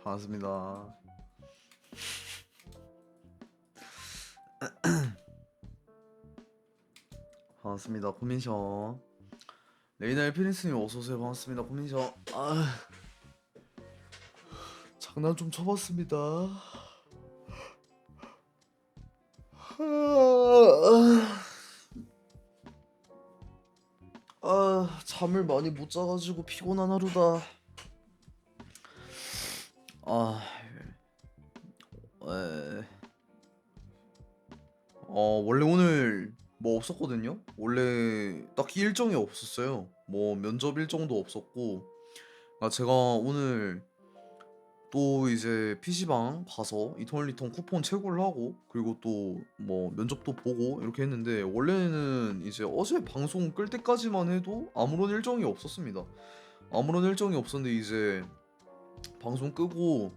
반갑습니다. 반갑습니다. 코민셔. 레이나엘 피니스님 어서오세요. 반갑습니다. 코민셔. 장난 좀 쳐봤습니다. 잠을 많이 못 자가지고 피곤한 하루다. 아, 에, 원래 오늘 뭐 없었거든요. 원래 딱히 일정이 없었어요. 뭐 면접 일정도 없었고, 제가 오늘 또 이제 PC방 가서 이터널 리턴 쿠폰 채굴을 하고, 그리고 또 뭐 면접도 보고 이렇게 했는데, 원래는 이제 어제 방송 끌 때까지만 해도 아무런 일정이 없었습니다. 아무런 일정이 없었는데 이제 방송 끄고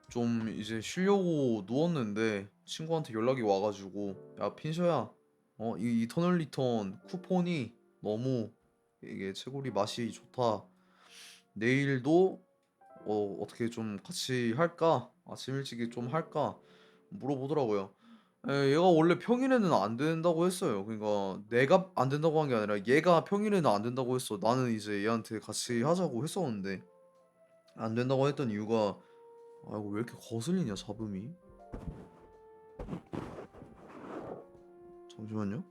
좀 이제 쉬려고 누웠는데 친구한테 연락이 와가지고, 야 핀셔야, 이 이터널 리턴 쿠폰이 너무 이게 채굴이 맛이 좋다. 내일도 어떻게 좀 같이 할까? 아침 일찍이 좀 할까? 물어보더라고요. 얘가 원래 평일에는 안 된다고 했어요. 그러니까 내가 안 된다고 한 게 아니라 얘가 평일에는 안 된다고 했어. 나는 이제 얘한테 같이 하자고 했었는데 안 된다고 했던 이유가, 이거 왜 이렇게 거슬리냐 잡음이? 잠시만요.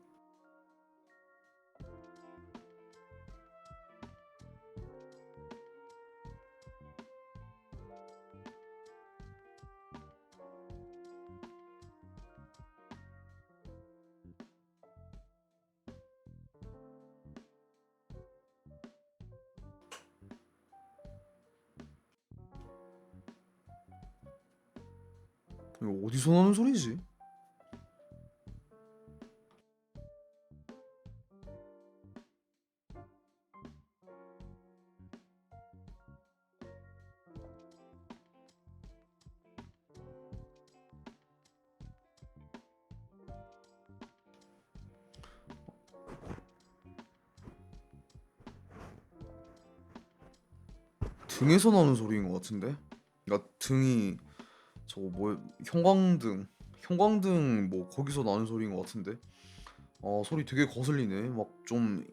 이거 어디서 나는 소리지? 등에서 나는 소리인 것 같은데? 그러니까 등이 저거 뭐 형광등 뭐 거기서 나는 소리인 것 같은데? 소리 되게 거슬리네. 막 좀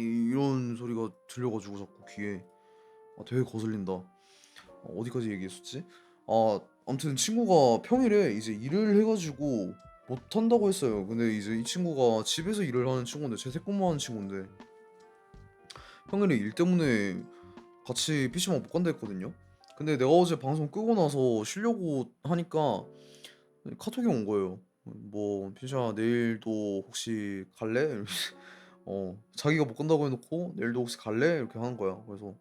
이런 소리가 들려가지고 자꾸 귀에 되게 거슬린다. 어디까지 얘기했었지? 아무튼 친구가 평일에 이제 일을 해가지고 못 한다고 했어요. 근데 이제 이 친구가 집에서 일을 하는 친구인데, 재택근무하는 친구인데 평일에 일 때문에 같이 PC방 못 간다 했거든요. 근데 내가 어제 방송 끄고 나서 쉬려고 하니까 카톡이 온 거예요. 뭐 "핀샤 내일도 혹시 갈래?" 이러면서 자기가 못 간다고 해 놓고 "내일도 혹시 갈래?" 이렇게 하는 거야. 그래서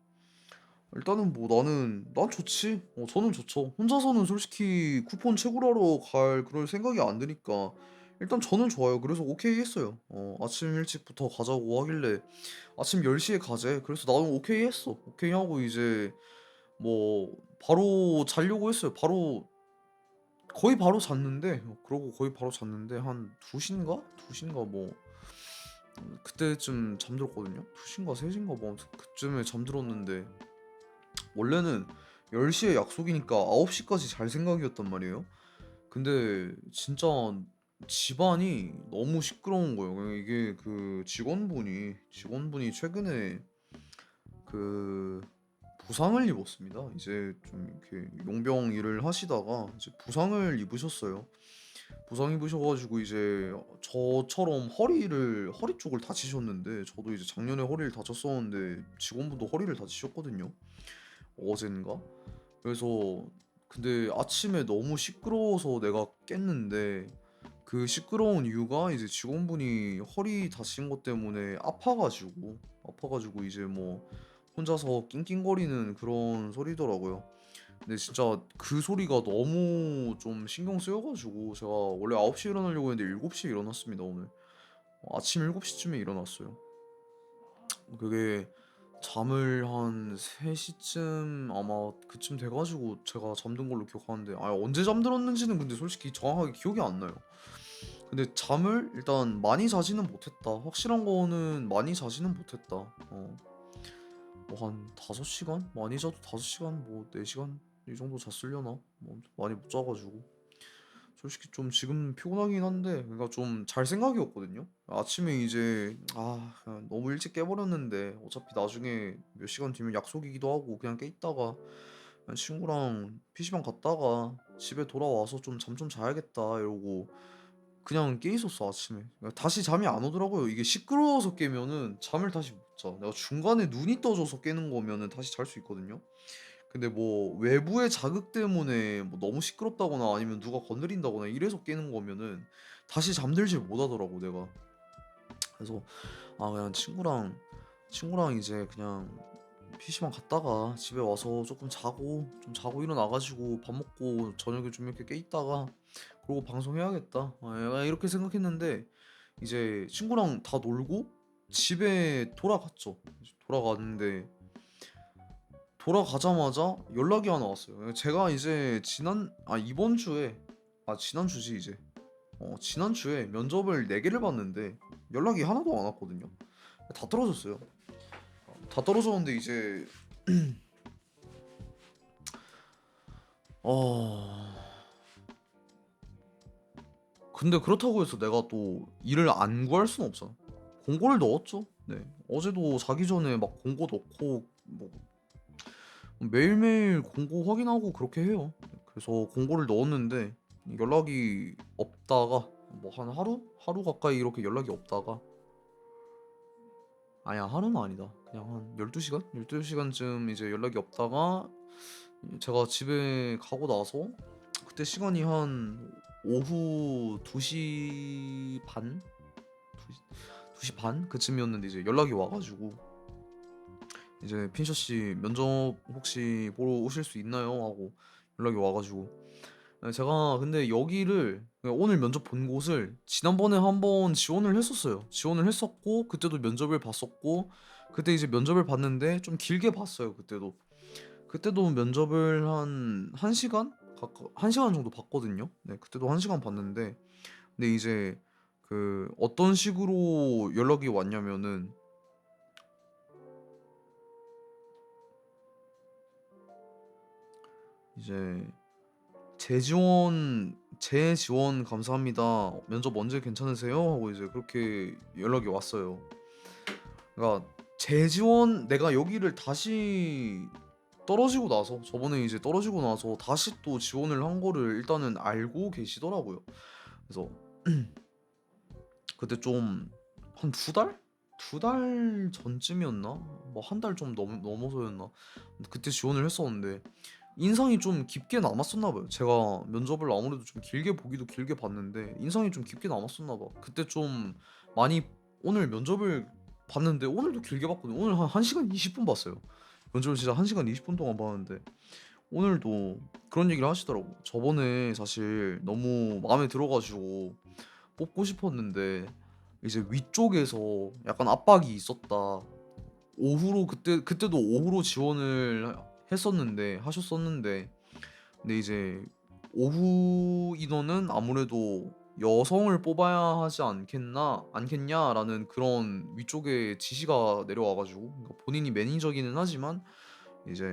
일단은 뭐 난 좋지. 저는 좋죠. 혼자서는 솔직히 쿠폰 채굴하러 갈 그럴 생각이 안 드니까 일단 저는 좋아요. 그래서 오케이 했어요. 아침 일찍부터 가자고 하길래 아침 10시에 가재. 그래서 나는 오케이 했어. 오케이 하고 이제 뭐 바로 자려고 했어요. 거의 바로 잤는데, 그러고 거의 바로 잤는데 한 2시인가? 2시인가 뭐 그때쯤 잠들었거든요. 2시인가 3시인가 뭐 아무튼 그쯤에 잠들었는데, 원래는 10시에 약속이니까 9시까지 잘 생각이었단 말이에요. 근데 진짜 집안이 너무 시끄러운 거예요. 이게 그 직원분이 최근에 그 부상을 입었습니다. 이제 좀 이렇게 용병 일을 하시다가 이제 부상을 입으셨어요. 부상 입으셔가지고 이제 저처럼 허리 쪽을 다치셨는데, 저도 이제 작년에 허리를 다쳤었는데 직원분도 허리를 다치셨거든요. 어젠가? 그래서 근데 아침에 너무 시끄러워서 내가 깼는데, 그 시끄러운 이유가 이제 직원분이 허리 다친 것 때문에 아파가지고 이제 뭐 혼자서 낑낑거리는 그런 소리더라고요. 근데 진짜 그 소리가 너무 좀 신경 쓰여가지고 제가 원래 9시에 일어나려고 했는데 7시에 일어났습니다 오늘. 아침 7시쯤에 일어났어요. 그게 잠을 한 3시쯤 아마 그쯤 돼가지고 제가 잠든 걸로 기억하는데, 언제 잠들었는지는 근데 솔직히 정확하게 기억이 안 나요. 근데 잠을 일단 많이 자지는 못했다. 확실한 거는 많이 자지는 못했다. 뭐 한 5시간? 많이 자도 5시간 뭐 4시간 이 정도 잤으려나? 뭐 많이 못 자 가지고 솔직히 좀 지금 피곤하긴 한데 그러니까 좀 잘 생각이었거든요. 아침에 이제 그냥 너무 일찍 깨 버렸는데 어차피 나중에 몇 시간 뒤면 약속이기도 하고 그냥 깨 있다가 그냥 친구랑 PC방 갔다가 집에 돌아와서 좀 '잠 좀 자야겠다.' 이러고 그냥 깨 있었어 아침에. 그러니까 다시 잠이 안 오더라고요. 이게 시끄러워서 깨면은 잠을 다시 못 자. 내가 중간에 눈이 떠져서 깨는 거면은 다시 잘 수 있거든요. 근데 뭐 외부의 자극 때문에 뭐 너무 시끄럽다거나 아니면 누가 건드린다거나 이래서 깨는 거면은 다시 잠들질 못하더라고 내가. 그래서 그냥 친구랑 이제 그냥 PC방 갔다가 집에 와서 조금 자고 좀 자고 일어나 가지고 밥 먹고 저녁에 좀 이렇게 깨 있다가 그러고 '방송해야겠다.' 약간 이렇게 생각했는데 이제 친구랑 다 놀고 집에 돌아갔죠. 이제 돌아갔는데 돌아가자마자 연락이 하나 왔어요. 제가 이제 이번 주에 지난주지 이제. 지난주에 면접을 4 개를 봤는데 연락이 하나도 안 왔거든요. 다 떨어졌어요. 다 떨어졌는데 이제 어 근데 그렇다고 해서 내가 또 일을 안 구할 수는 없잖아. 공고를 넣었죠. 네. 어제도 자기 전에 막 공고 넣고 뭐 매일매일 공고 확인하고 그렇게 해요. 그래서 공고를 넣었는데 연락이 없다가 뭐 한 하루? 하루 가까이 이렇게 연락이 없다가 아니야 하루는 아니다. 그냥 한 12시간? 12시간쯤 이제 연락이 없다가 제가 집에 가고 나서 그때 시간이 한 오후 2시 반? 2시 반? 그쯤이었는데 이제 연락이 와 가지고 이제 "핀셔 씨 면접 혹시 보러 오실 수 있나요?" 하고 연락이 와 가지고 제가 근데 여기를 오늘 면접 본 곳을 지난번에 한번 지원을 했었어요. 지원을 했었고 그때도 면접을 봤었고 그때 이제 면접을 봤는데 좀 길게 봤어요 그때도. 그때도 면접을 한 1 시간 가까 1 시간 정도 봤거든요. 네 그때도 1 시간 봤는데 근데 이제 어떤 식으로 연락이 왔냐면은 이제 "재지원 감사합니다. 면접 언제 괜찮으세요?" 하고 이제 그렇게 연락이 왔어요. 그러니까 재지원 내가 여기를 다시 떨어지고 나서 저번에 이제 떨어지고 나서 다시 또 지원을 한 거를 일단은 알고 계시더라고요. 그래서 그때 좀 한 2달? 2달 전쯤이었나? 뭐 한 달 좀 넘어서였나? 그때 지원을 했었는데 인상이 좀 깊게 남았었나 봐요. 제가 면접을 아무래도 좀 길게 보기도 길게 봤는데 인상이 좀 깊게 남았었나 봐. 그때 좀 많이 오늘 면접을 봤는데 오늘도 길게 봤거든요. 오늘 한 1 시간 20분 봤어요. 면접을 진짜 1 시간 20분 동안 봤는데 오늘도 그런 얘기를 하시더라고요. "저번에 사실 너무 마음에 들어 가지고 뽑고 싶었는데 이제 위쪽에서 약간 압박이 있었다. 오후로 그때도 오후로 지원을 하셨었는데 근데 이제 오후 인원은 아무래도 여성을 뽑아야 하지 않겠냐라는 그런 위쪽에 지시가 내려와 가지고 그러니까 본인이 매니저기는 하지만 이제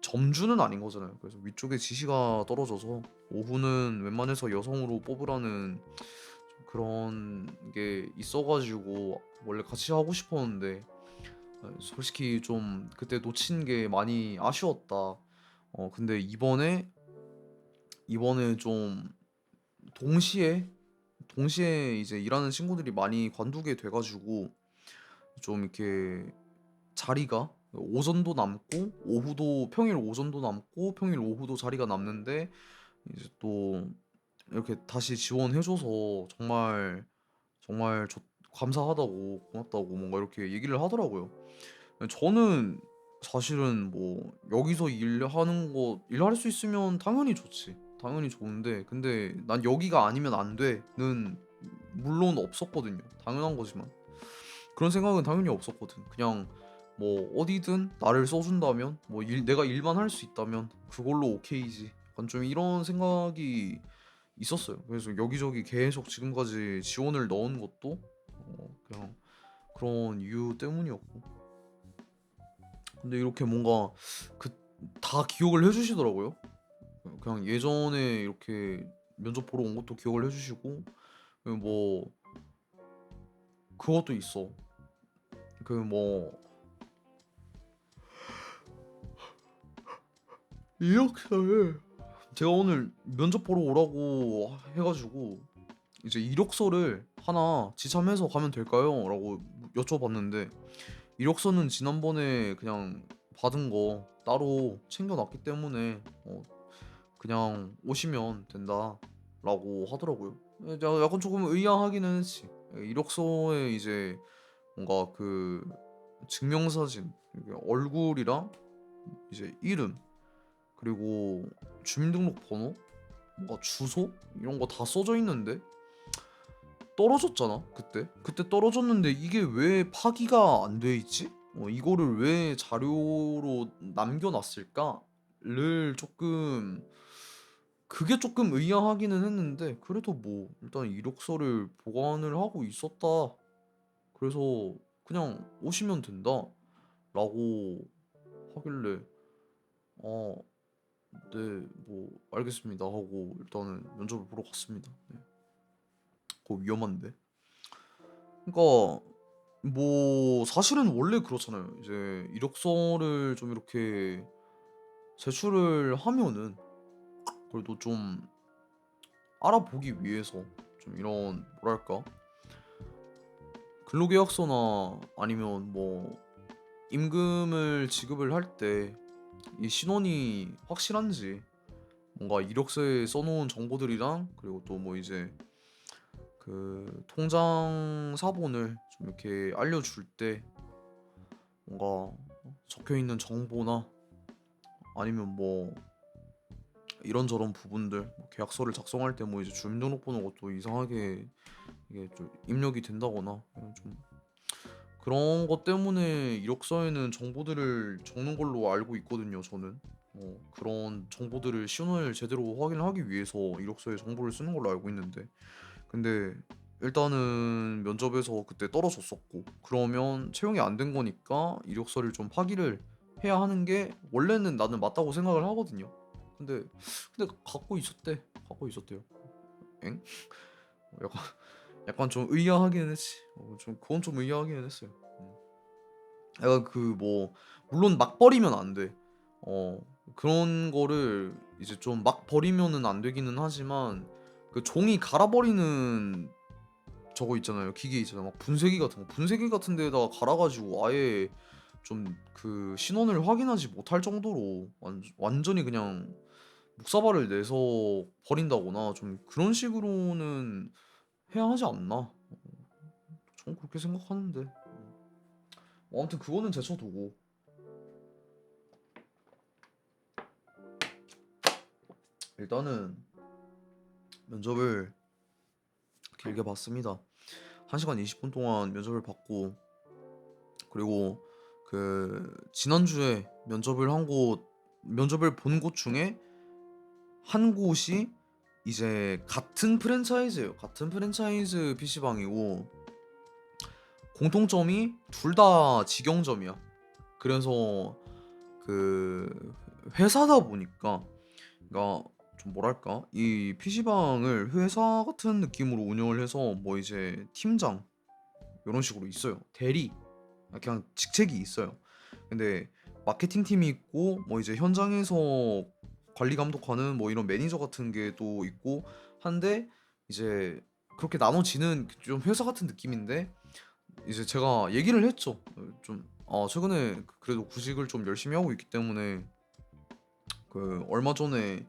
점주는 아닌 거잖아요. 그래서 위쪽에 지시가 떨어져서 오후는 웬만해서 여성으로 뽑으라는 좀 그런 게 있어 가지고 원래 같이 하고 싶었는데 솔직히 좀 그때 놓친 게 많이 아쉬웠다. 근데 이번에 좀 동시에 이제 일하는 친구들이 많이 관두게 돼 가지고 좀 이렇게 자리가 오전도 남고 평일 오전도 남고 평일 오후도 자리가 남는데 이제 또 이렇게 다시 지원해 줘서 정말, 정말 감사하다고 고맙다고 뭔가 이렇게 얘기를 하더라고요. 저는 사실은 뭐 여기서 일할 수 있으면 당연히 좋지. 당연히 좋은데 근데 '난 여기가 아니면 안 돼.'는 물론 없었거든요. 당연한 거지만. 그런 생각은 당연히 없었거든. 그냥 뭐 어디든 나를 써 준다면 내가 일만 할 수 있다면 그걸로 오케이지. 약간 좀 이런 생각이 있었어요. 그래서 여기저기 계속 지금까지 지원을 넣은 것도 그냥 그런 이유 때문이었고 근데 이렇게 뭔가 그 다 기억을 해 주시더라고요. 그냥 예전에 이렇게 면접 보러 온 것도 기억을 해 주시고 그리고 뭐 그것도 있어. 그 뭐 이력서를 제가 오늘 면접 보러 오라고 해 가지고 이제 "이력서를 하나 지참해서 가면 될까요?"라고 여쭤봤는데 이력서는 지난번에 그냥 받은 거 따로 챙겨 놨기 때문에 "그냥 오시면 된다."라고 하더라고요. 약간 조금 의아하기는 했지. 이력서에 이제 뭔가 그 증명사진 이게 얼굴이랑 이제 이름 그리고 주민등록번호 뭔가 주소 이런 거 다 써져 있는데 떨어졌잖아 그때. 그때 떨어졌는데 이게 왜 파기가 안 돼 있지? 이거를 왜 자료로 남겨 놨을까를 쪼끔 그게 쪼끔 의아하기는 했는데 그래도 뭐 일단 "이력서를 보관을 하고 있었다. 그래서 그냥 오시면 된다."라고 하길래 "아 네. 뭐 알겠습니다." 하고 일단은 면접을 보러 갔습니다. 네. 그거 위험한데. 그러니까 뭐 사실은 원래 그렇잖아요. 이제 이력서를 좀 이렇게 제출을 하면은 그래도 좀 알아보기 위해서 좀 이런 뭐랄까 근로계약서나 아니면 뭐 임금을 지급을 할 때 이 신원이 확실한지 뭔가 이력서에 써 놓은 정보들이랑 그리고 또 뭐 이제 그 통장 사본을 좀 이렇게 알려줄 때 뭔가 적혀 있는 정보나 아니면 뭐 이런저런 부분들 뭐 계약서를 작성할 때 뭐 이제 주민등록번호가 또 이상하게 이게 좀 입력이 된다거나 이런 좀 그런 것 때문에 이력서에는 정보들을 적는 걸로 알고 있거든요, 저는. 그런 정보들을 신원을 제대로 확인하기 위해서 이력서에 정보를 쓰는 걸로 알고 있는데 근데 일단은 면접에서 그때 떨어졌었고 그러면 채용이 안 된 거니까 이력서를 좀 파기를 해야 하는 게 원래는 나는 맞다고 생각을 하거든요. 근데 갖고 있었대. 갖고 있었대요. 엥? 약간 좀 의아하기는 했지. 좀 그건 좀 의아하기는 했어요. 음. 약간 그 뭐 물론 막 버리면 안 돼. 어 그런 거를 이제 좀 막 버리면은 안 되기는 하지만 그 종이 갈아 버리는 저거 있잖아요. 기계 있잖아요. 막 분쇄기 같은 거. 분쇄기 같은 데에다가 갈아 가지고 아예 좀 그 신원을 확인하지 못할 정도로 완전히 그냥 묵사발을 내서 버린다거나 좀 그런 식으로는 해야 하지 않나. 저는 그렇게 생각하는데. 아무튼 그거는 제쳐두고 일단은 면접을 길게 봤습니다. 1 시간 20분 동안 면접을 봤고 그리고 그 지난주에 면접을 본 곳 중에 한 곳이 이제 같은 프랜차이즈예요. 같은 프랜차이즈 PC방이고 공통점이 둘 다 직영점이야. 그래서 그 회사다 보니까 그러니까 좀 뭐랄까 이 PC방을 회사 같은 느낌으로 운영을 해서 뭐 이제 팀장 요런 식으로 있어요. 대리 그냥 직책이 있어요. 근데 마케팅 팀이 있고 뭐 이제 현장에서 관리 감독하는 뭐 이런 매니저 같은 게 또 있고 한데 이제 그렇게 나눠지는 좀 회사 같은 느낌인데 이제 제가 얘기를 했죠. 좀 최근에 그래도 구직을 좀 열심히 하고 있기 때문에 그 얼마 전에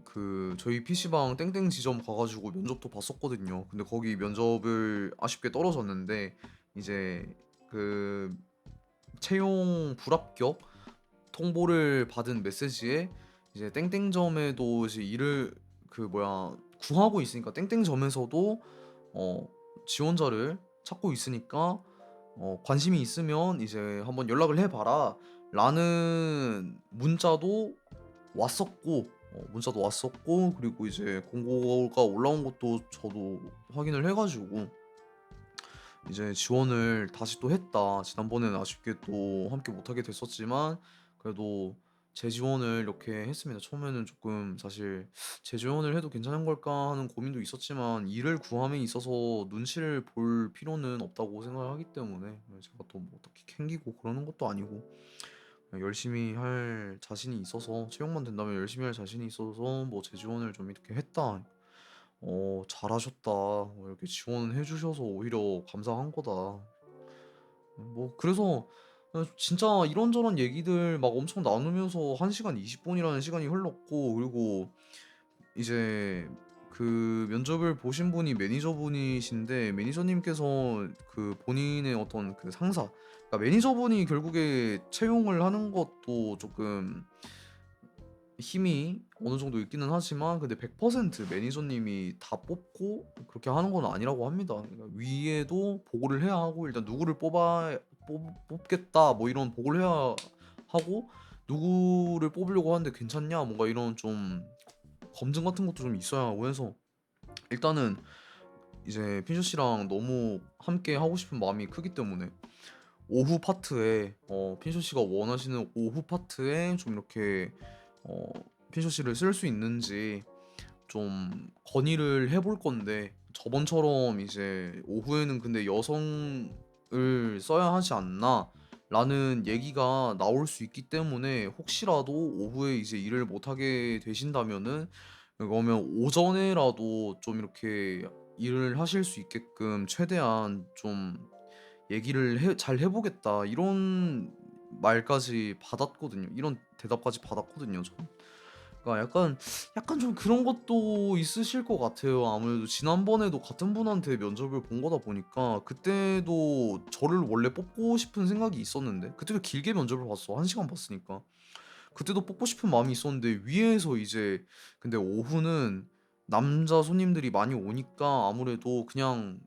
그 저희 PC방 땡땡 지점 가 가지고 면접도 봤었거든요. 근데 거기 면접을 아쉽게 떨어졌는데 이제 그 채용 불합격 통보를 받은 메시지에 이제 땡땡점에도 이제 일을 그 뭐야 구하고 있으니까 땡땡점에서도 어 지원자를 찾고 있으니까 관심이 있으면 이제 "한번 연락을 해 봐라."라는 문자도 왔었고 그리고 이제 공고가 올라온 것도 저도 확인을 해 가지고 이제 지원을 다시 또 했다. 지난번에는 아쉽게 또 함께 못하게 됐었지만 그래도 재지원을 이렇게 했습니다. 처음에는 조금 사실 '재지원을 해도 괜찮은 걸까?' 하는 고민도 있었지만 일을 구함에 있어서 눈치를 볼 필요는 없다고 생각을 하기 때문에 제가 또 뭐 딱히 캥기고 그러는 것도 아니고 그냥 열심히 할 자신이 있어서 채용만 된다면 열심히 할 자신이 있어서 뭐 재지원을 좀 이렇게 했다. "잘하셨다. 이렇게 지원해 주셔서 오히려 감사한 거다." 뭐 그래서 진짜 이런저런 얘기들 막 엄청 나누면서 1 시간 20 분이라는 시간이 흘렀고 그리고 이제 그 면접을 보신 분이 매니저분이신데 매니저님께서 그 본인의 어떤 그 상사 그러니까 매니저분이 결국에 채용을 하는 것도 쪼끔 힘이 어느 정도 있기는 하지만 근데 100% 매니저님이 다 뽑고 그렇게 하는 건 아니라고 합니다. 그러니까 위에도 보고를 해야 하고 일단 누구를 뽑아 뽑겠다 뭐 이런 보고를 해야 하고 누구를 뽑으려고 하는데 괜찮냐 뭔가 이런 좀 검증 같은 것도 좀 있어야 하고 해서 일단은 이제 핀쇼 씨랑 너무 함께 하고 싶은 마음이 크기 때문에 오후 파트에 핀쇼 씨가 원하시는 오후 파트에 좀 이렇게 어 핀쇼 씨를 쓸 수 있는지 좀 건의를 해볼 건데 저번처럼 이제 "오후에는 근데 여성을 써야 하지 않나?"라는 얘기가 나올 수 있기 때문에 혹시라도 오후에 이제 일을 못 하게 되신다면은 그러면 오전에라도 좀 이렇게 일을 하실 수 있게끔 최대한 좀 얘기를 해 보겠다 이런 말까지 받았거든요. 이런 대답까지 받았거든요 저는. 그러니까 약간 좀 그런 것도 있으실 것 같아요. 아무래도 지난번에도 같은 분한테 면접을 본 거다 보니까 그때도 저를 원래 뽑고 싶은 생각이 있었는데 그때도 길게 면접을 봤어. 1 시간 봤으니까. 그때도 뽑고 싶은 마음이 있었는데 위에서 이제 근데 오후는 남자 손님들이 많이 오니까 아무래도 그냥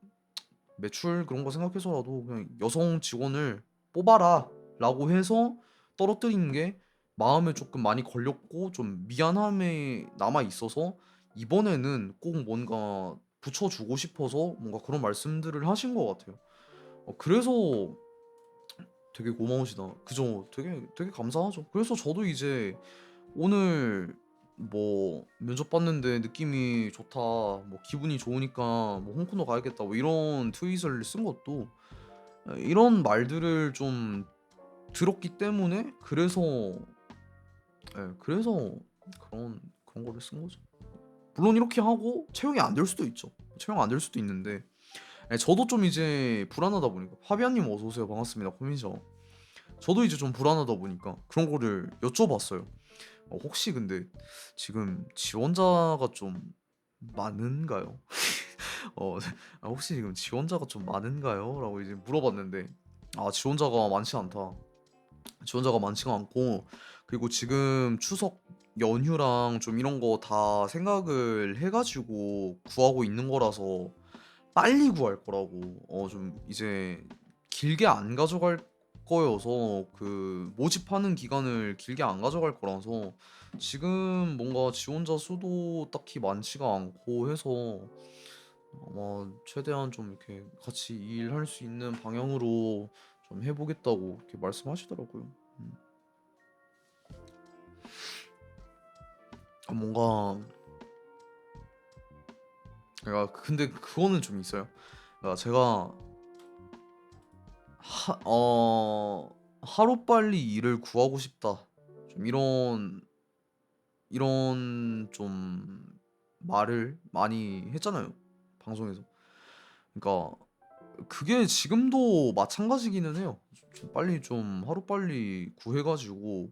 매출 그런 거 생각해서라도 그냥 "여성 직원을 뽑아라."라고 해서 떨어뜨린 게 마음에 조금 많이 걸렸고 좀 미안함이 남아 있어서 이번에는 꼭 뭔가 붙여 주고 싶어서 뭔가 그런 말씀들을 하신 것 같아요. 그래서 되게 고마우시다. 그죠. 되게 감사하죠. 그래서 저도 이제 오늘 뭐 "면접 봤는데 느낌이 좋다. 뭐 기분이 좋으니까 뭐 홍콩도 가야겠다." 뭐 이런 트윗을 쓴 것도 이런 말들을 좀 들었기 때문에 그래서 그런 거를 쓴 거죠. 물론 이렇게 하고 채용이 안 될 수도 있죠. 채용 안 될 수도 있는데 저도 좀 이제 불안하다 보니까 파비안 님 어서 오세요. 반갑습니다. 코미죠. 저도 이제 좀 불안하다 보니까 그런 거를 여쭤봤어요. 혹시 근데 지금 지원자가 좀 많은가요? 어 혹시 지금 지원자가 좀 많은가요? 라고 이제 물어봤는데 지원자가 많지 않다. 지원자가 많지가 않고 그리고 지금 추석 연휴랑 좀 이런 거 다 생각을 해 가지고 구하고 있는 거라서 빨리 구할 거라고 좀 이제 길게 안 가져갈 거여서 그 모집하는 기간을 길게 안 가져갈 거라서 지금 뭔가 지원자 수도 딱히 많지가 않고 해서 아마 최대한 좀 이렇게 같이 일할 수 있는 방향으로 좀 해 보겠다고 이렇게 말씀하시더라고요. 음. 뭔가 근데 그거는 좀 있어요. 제가 하 어 '하루빨리 일을 구하고 싶다.' 좀 이런 좀 말을 많이 했잖아요, 방송에서. 그러니까 그게 지금도 마찬가지기는 해요. 좀 빨리 좀 하루빨리 구해 가지고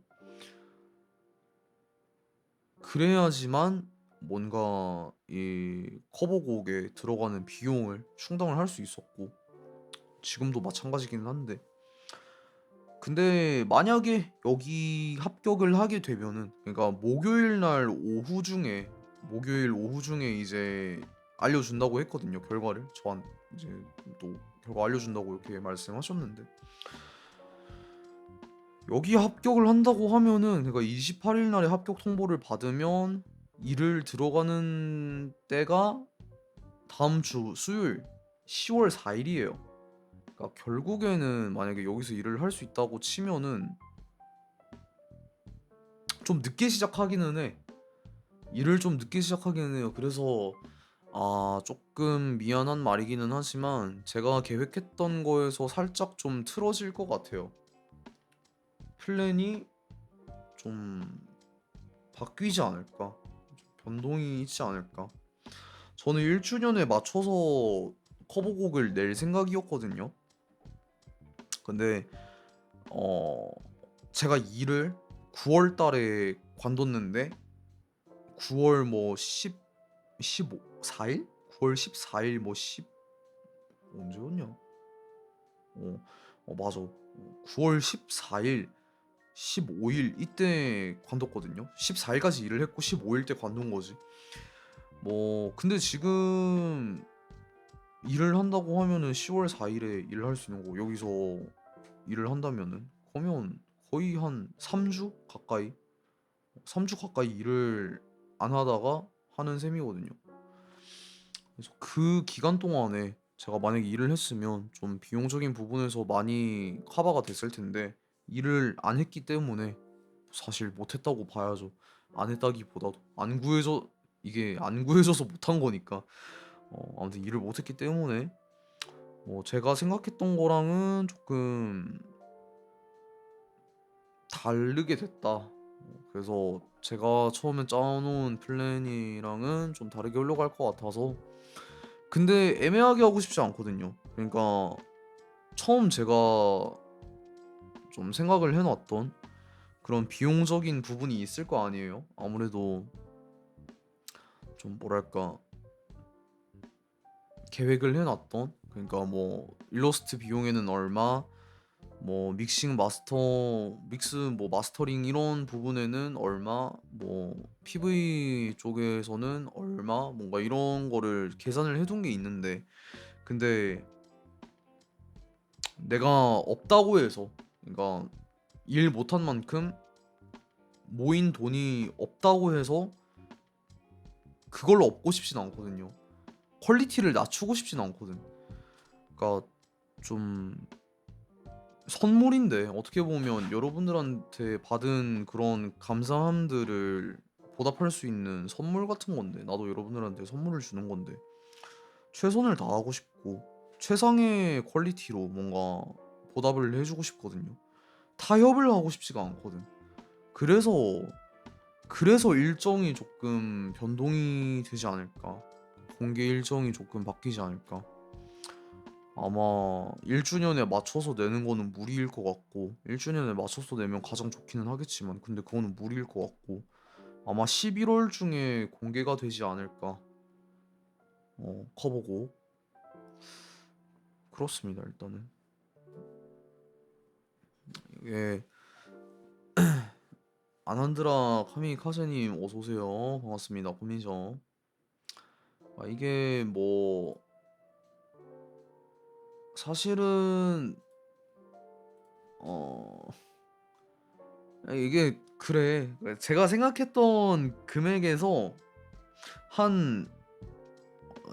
그래야지만 뭔가 이 커버곡에 들어가는 비용을 충당을 할 수 있었고 지금도 마찬가지기는 한데 근데 만약에 여기 합격을 하게 되면은 그러니까 목요일 오후 중에 이제 알려준다고 했거든요, 결과를. 이제 또 결과 알려준다고 이렇게 말씀하셨는데 여기 합격을 한다고 하면은 그러니까 28일 날에 합격 통보를 받으면 일을 들어가는 때가 다음 주 수요일 10월 4 일이에요. 그러니까 결국에는 만약에 여기서 일을 할 수 있다고 치면은 좀 늦게 시작하기는 해. 일을 좀 늦게 시작하기는 해요. 그래서 조금 미안한 말이기는 하지만 제가 계획했던 거에서 살짝 좀 틀어질 것 같아요. 플랜이 좀 바뀌지 않을까? 좀 변동이 있지 않을까? 저는 1주년에 맞춰서 커버곡을 낼 생각이었거든요. 근데 어 제가 일을 9월 달에 관뒀는데 9월 뭐 15 4일? 9월 14일 뭐 10 언제였냐? 맞아. 9월 14일, 15일 이때 관뒀거든요. 14일까지 일을 했고 15일 때 관둔 거지. 뭐 근데 지금 일을 한다고 하면은 10월 4일에 일을 할 수 있는 거고 여기서 일을 한다면은 그러면 거의 한 3주 가까이 3주 가까이 일을 안 하다가 하는 셈이거든요. 그래서 그 기간 동안에 제가 만약에 일을 했으면 좀 비용적인 부분에서 많이 커버가 됐을 텐데 일을 안 했기 때문에 사실 못했다고 봐야죠. 안 했다기보다도 안 구해져서 못한 거니까. 아무튼 일을 못했기 때문에 제가 생각했던 거랑은 조금 다르게 됐다. 그래서 제가 처음에 짜놓은 플랜이랑은 좀 다르게 흘러갈 것 같아서 근데 애매하게 하고 싶지 않거든요. 그러니까 처음 제가 좀 생각을 해놨던 그런 비용적인 부분이 있을 거 아니에요. 아무래도 좀 뭐랄까 계획을 해놨던 그러니까 뭐 일러스트 비용에는 얼마 뭐 믹스 뭐 마스터링 이런 부분에는 얼마 뭐 PV 쪽에서는 얼마 뭔가 이런 거를 계산을 해둔 게 있는데 근데 내가 없다고 해서 그러니까 일 못한 만큼 모인 돈이 없다고 해서 그걸로 얻고 싶진 않거든요. 퀄리티를 낮추고 싶진 않거든. 그러니까 좀 선물인데 어떻게 보면 여러분들한테 받은 그런 감사함들을 보답할 수 있는 선물 같은 건데 나도 여러분들한테 선물을 주는 건데 최선을 다하고 싶고 최상의 퀄리티로 뭔가 보답을 해주고 싶거든요. 타협을 하고 싶지가 않거든. 그래서 일정이 조금 변동이 되지 않을까. 공개 일정이 조금 바뀌지 않을까. 아마 1주년에 맞춰서 내는 거는 무리일 것 같고 1주년에 맞춰서 내면 가장 좋기는 하겠지만 근데 그거는 무리일 것 같고 아마 11월 중에 공개가 되지 않을까. 커보고 그렇습니다. 일단은 이게 아난드라 카미카제님 어서 오세요. 반갑습니다. 고민이죠. 이게 뭐 사실은 어 이게 그래. 제가 생각했던 금액에서 한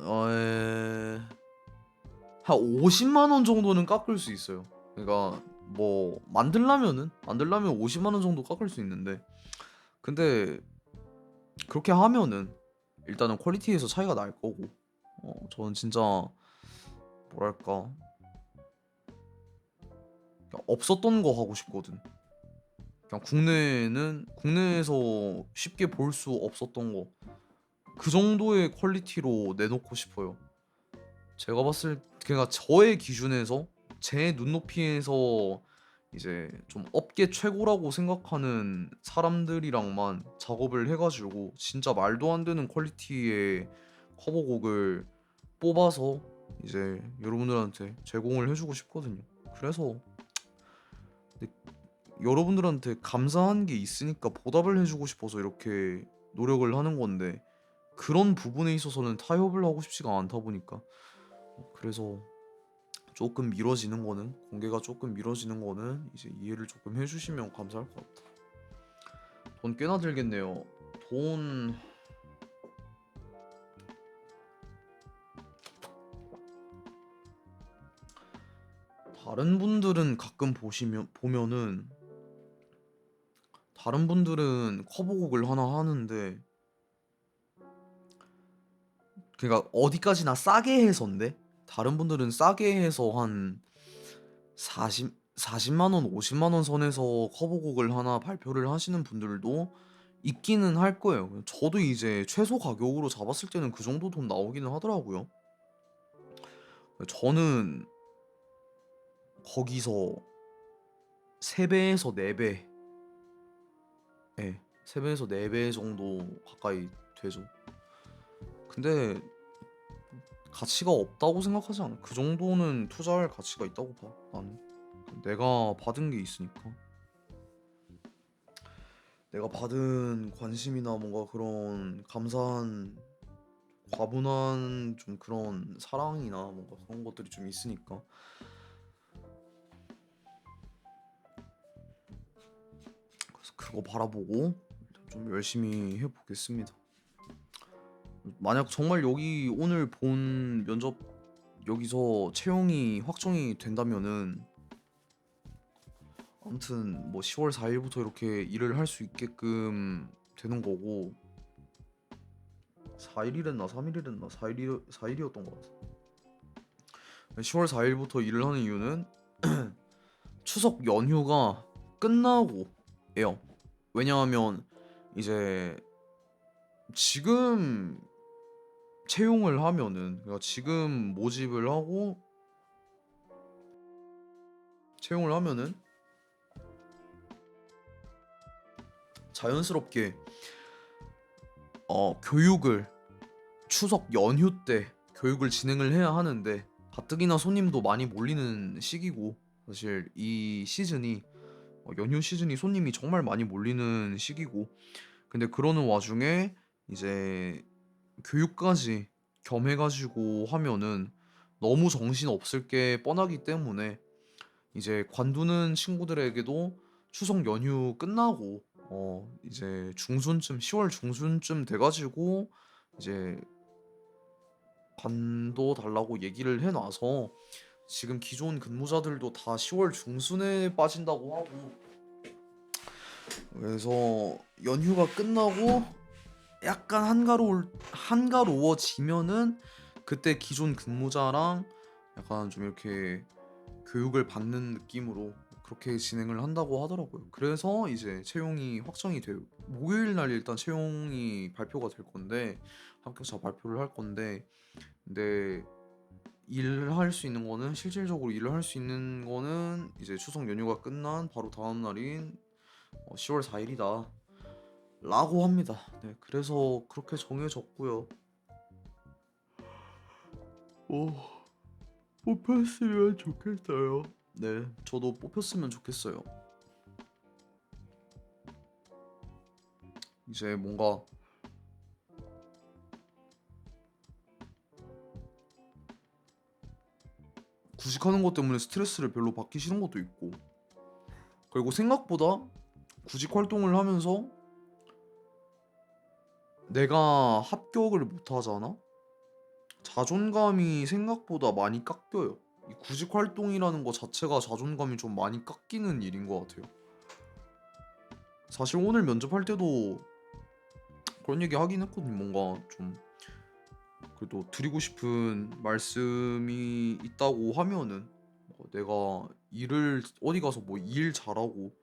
어, 에, 한 50만 원 정도는 깎을 수 있어요. 그러니까 뭐 만들려면 50만 원 정도 깎을 수 있는데 근데 그렇게 하면은 일단은 퀄리티에서 차이가 날 거고 저는 진짜 뭐랄까 그냥 없었던 거 하고 싶거든. 그냥 국내에서 쉽게 볼 수 없었던 거 그 정도의 퀄리티로 내놓고 싶어요. 제가 봤을 그러니까 저의 기준에서 제 눈높이에서 이제 좀 업계 최고라고 생각하는 사람들이랑만 작업을 해가지고 진짜 말도 안 되는 퀄리티의 커버곡을 뽑아서 이제 여러분들한테 제공을 해주고 싶거든요. 그래서 근데 여러분들한테 감사한 게 있으니까 보답을 해주고 싶어서 이렇게 노력을 하는 건데 그런 부분에 있어서는 타협을 하고 싶지가 않다 보니까 그래서 조금 미뤄지는 거는 공개가 조금 미뤄지는 거는 이제 이해를 조금 해주시면 감사할 것 같아. 돈 꽤나 들겠네요. 돈 다른 분들은 가끔 보면은 다른 분들은 커버곡을 하나 하는데 그러니까 어디까지나 싸게 해서인데 다른 분들은 싸게 해서 한 40만 원, 50만 원 선에서 커버곡을 하나 발표를 하시는 분들도 있기는 할 거예요. 저도 이제 최소 가격으로 잡았을 때는 그 정도 돈 나오기는 하더라고요. 저는 거기서 3배에서 4배, 예, 3배에서 4배 정도 가까이 되죠. 근데 가치가 없다고 생각하지 않아. 그 정도는 투자할 가치가 있다고 봐, 나는. 내가 받은 게 있으니까. 내가 받은 관심이나 뭔가 그런 감사한, 과분한 좀 그런 사랑이나 뭔가 그런 것들이 좀 있으니까. 그래서 그거 바라보고 좀 열심히 해보겠습니다. 만약 정말 여기 오늘 본 면접 여기서 채용이 확정이 된다면은 아무튼 뭐 10월 4일부터 이렇게 일을 할 수 있게끔 되는 거고 4일이랬나 3일이랬나 4일이었던 것 같아. 10월 4일부터 일을 하는 이유는 추석 연휴가 끝나고예요. 왜냐하면 이제 지금 채용을 하면은 그러니까 지금 모집을 하고 채용을 하면은 자연스럽게 교육을 추석 연휴 때 교육을 진행을 해야 하는데 가뜩이나 손님도 많이 몰리는 시기고 사실 이 시즌이 연휴 시즌이 손님이 정말 많이 몰리는 시기고 근데 그러는 와중에 이제 교육까지 겸해가지고 하면은 너무 정신 없을 게 뻔하기 때문에 이제 관두는 친구들에게도 추석 연휴 끝나고 이제 중순쯤 10월 중순쯤 돼가지고 이제 관둬 달라고 얘기를 해놔서 지금 기존 근무자들도 다 10월 중순에 빠진다고 하고 그래서 연휴가 끝나고 약간 한가로워지면은 그때 기존 근무자랑 약간 좀 이렇게 교육을 받는 느낌으로 그렇게 진행을 한다고 하더라고요. 그래서 이제 채용이 확정이 돼요. 목요일 날 일단 채용이 발표가 될 건데 합격자 발표를 할 건데 근데 일을 할 수 있는 거는 실질적으로 일을 할 수 있는 거는 이제 추석 연휴가 끝난 바로 다음 날인 10월 4일이다 라고 합니다. 네, 그래서 그렇게 정해졌고요. 오, 뽑혔으면 좋겠어요. 네, 저도 뽑혔으면 좋겠어요. 이제 뭔가 구직하는 것 때문에 스트레스를 별로 받기 싫은 것도 있고 그리고 생각보다 구직 활동을 하면서 내가 합격을 못 하잖아? 자존감이 생각보다 많이 깎여요. 이 구직 활동이라는 거 자체가 자존감이 좀 많이 깎이는 일인 것 같아요. 사실 오늘 면접할 때도 그런 얘기 하긴 했거든. 뭔가 좀 그래도 드리고 싶은 말씀이 있다고 하면은 내가 일을 어디 가서 뭐 일 잘하고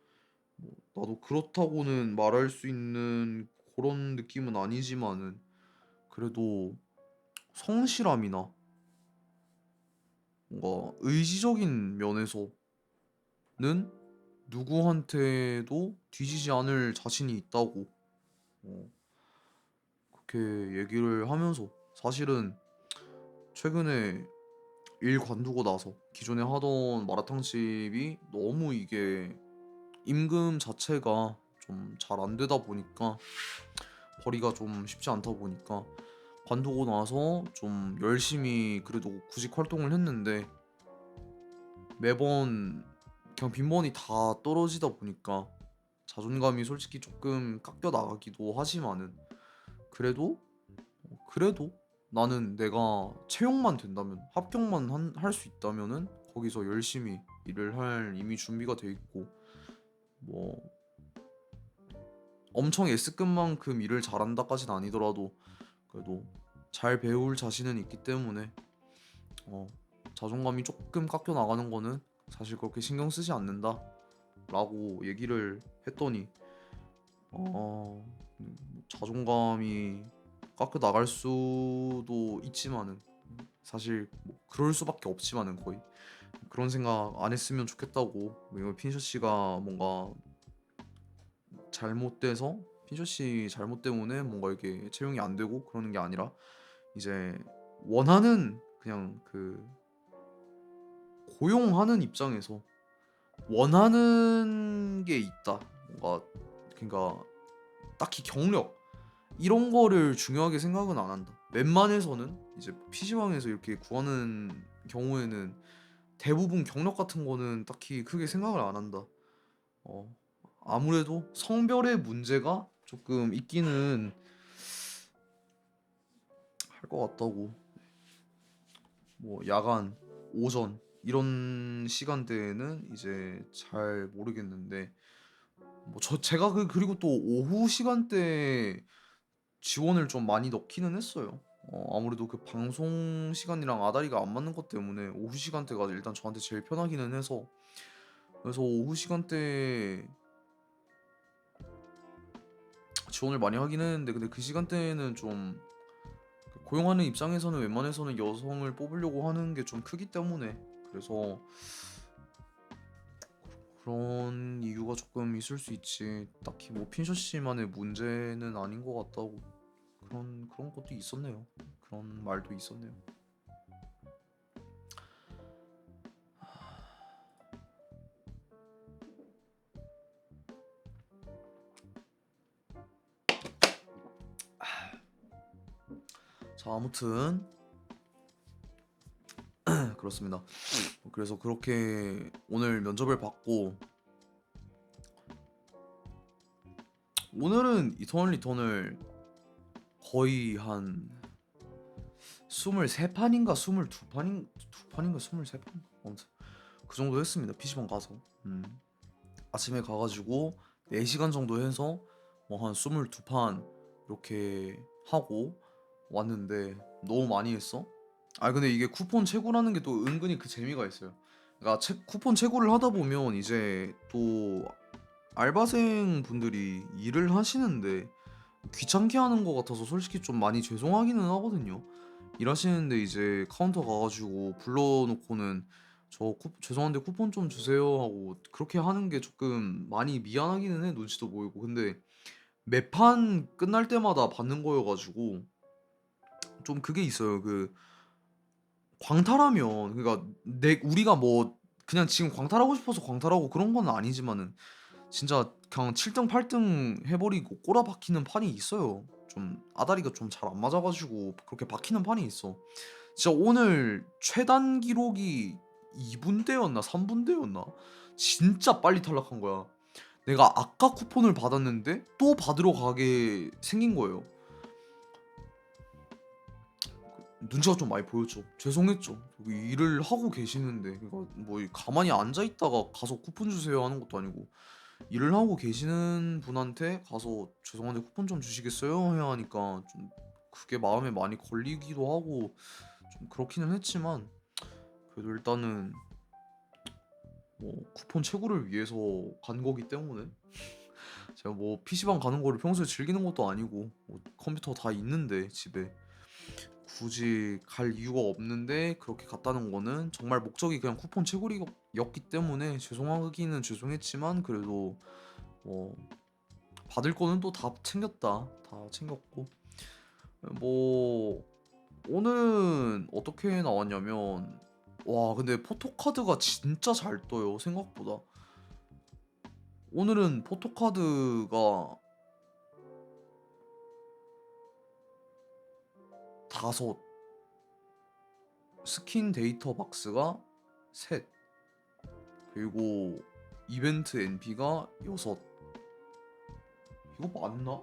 뭐 나도 그렇다고는 말할 수 있는 그런 느낌은 아니지만은 그래도 성실함이나 뭔가 의지적인 면에서는 누구한테도 뒤지지 않을 자신이 있다고 어, 그렇게 얘기를 하면서 사실은 최근에 일 관두고 나서 기존에 하던 마라탕집이 너무 이게 임금 자체가 좀 잘 안 되다 보니까 벌이가 좀 쉽지 않다 보니까 관두고 나서 좀 열심히 그래도 구직 활동을 했는데 매번 그냥 빈번히 다 떨어지다 보니까 자존감이 솔직히 조금 깎여 나가기도 하지만은 그래도 그래도 나는 내가 채용만 된다면 합격만 할 수 있다면은 거기서 열심히 일을 할 이미 준비가 돼 있고 뭐 엄청 S급 만큼 일을 잘한다까지는 아니더라도 그래도 잘 배울 자신은 있기 때문에 어 자존감이 조금 깎여 나가는 거는 사실 그렇게 신경 쓰지 않는다라고 얘기를 했더니 어 자존감이 깎여 나갈 수도 있지만은 사실 뭐 그럴 수밖에 없지만은 거의 그런 생각 안 했으면 좋겠다고. 왜냐면 핀쇼 씨가 뭔가 잘못돼서 핀쇼 씨 잘못 때문에 뭔가 이렇게 채용이 안 되고 그러는 게 아니라 이제 원하는 그냥 그 고용하는 입장에서 원하는 게 있다. 뭔가 그러니까 딱히 경력 이런 거를 중요하게 생각은 안 한다. 웬만해서는 이제 PC방에서 이렇게 구하는 경우에는 대부분 경력 같은 거는 딱히 크게 생각을 안 한다. 어, 아무래도 성별의 문제가 조금 있기는 할 것 같다고. 뭐 야간, 오전 이런 시간대에는 이제 잘 모르겠는데 뭐 제가 그리고 또 오후 시간대에 지원을 좀 많이 넣기는 했어요. 아무래도 그 방송 시간이랑 아다리가 안 맞는 것 때문에 오후 시간대가 일단 저한테 제일 편하기는 해서 그래서 오후 시간대에 지원을 많이 하긴 했는데 근데 그 시간대에는 좀 고용하는 입장에서는 웬만해서는 여성을 뽑으려고 하는 게 좀 크기 때문에 그래서 그런 이유가 조금 있을 수 있지. 딱히 뭐 핀쇼 씨만의 문제는 아닌 것 같다고. 그런 것도 있었네요. 그런 말도 있었네요. 자, 아무튼 그렇습니다. 그래서 그렇게 오늘 면접을 받고 오늘은 이터널 리턴을 거의 한 23판인가 22판인가 23판 아무튼 그 정도 했습니다. PC방 가서 아침에 가가지고 4시간 정도 해서 뭐 한 22판 이렇게 하고 왔는데 너무 많이 했어? 아 근데 이게 쿠폰 채굴하는 게 또 은근히 그 재미가 있어요. 그러니까 쿠폰 채굴을 하다 보면 이제 또 알바생 분들이 일을 하시는데 귀찮게 하는 것 같아서 솔직히 좀 많이 죄송하기는 하거든요. 일하시는데 이제 카운터 가가지고 불러놓고는 죄송한데 쿠폰 좀 주세요 하고 그렇게 하는 게 조금 많이 미안하기는 해. 눈치도 보이고 근데 매판 끝날 때마다 받는 거여가지고 좀 그게 있어요. 그 광탈하면 그러니까 내 우리가 뭐 그냥 지금 광탈하고 싶어서 광탈하고 그런 건 아니지만은 진짜 그냥 7등 8등 해버리고 꼬라 박히는 판이 있어요. 좀 아다리가 좀 잘 안 맞아가지고 그렇게 박히는 판이 있어. 진짜 오늘 최단 기록이 2분대였나 3분대였나 진짜 빨리 탈락한 거야. 내가 아까 쿠폰을 받았는데 또 받으러 가게 생긴 거예요. 눈치가 좀 많이 보였죠. 죄송했죠. 여기 일을 하고 계시는데 그러니까 뭐 가만히 앉아 있다가 가서 쿠폰 주세요 하는 것도 아니고 일을 하고 계시는 분한테 가서 죄송한데 쿠폰 좀 주시겠어요? 해야 하니까 좀 그게 마음에 많이 걸리기도 하고 좀 그렇기는 했지만 그래도 일단은 뭐 쿠폰 채굴을 위해서 간 거기 때문에 제가 뭐 PC방 가는 거를 평소에 즐기는 것도 아니고 뭐 컴퓨터 다 있는데 집에 굳이 갈 이유가 없는데 그렇게 갔다는 거는 정말 목적이 그냥 쿠폰 채굴이었기 때문에 죄송하기는 죄송했지만 그래도 뭐 받을 거는 또 다 챙겼다. 다 챙겼고 뭐 오늘은 어떻게 나왔냐면 와 근데 포토카드가 진짜 잘 떠요 생각보다. 오늘은 포토카드가 5, 스킨 데이터 박스가 3, 그리고 이벤트 NP가 6. 이거 맞나?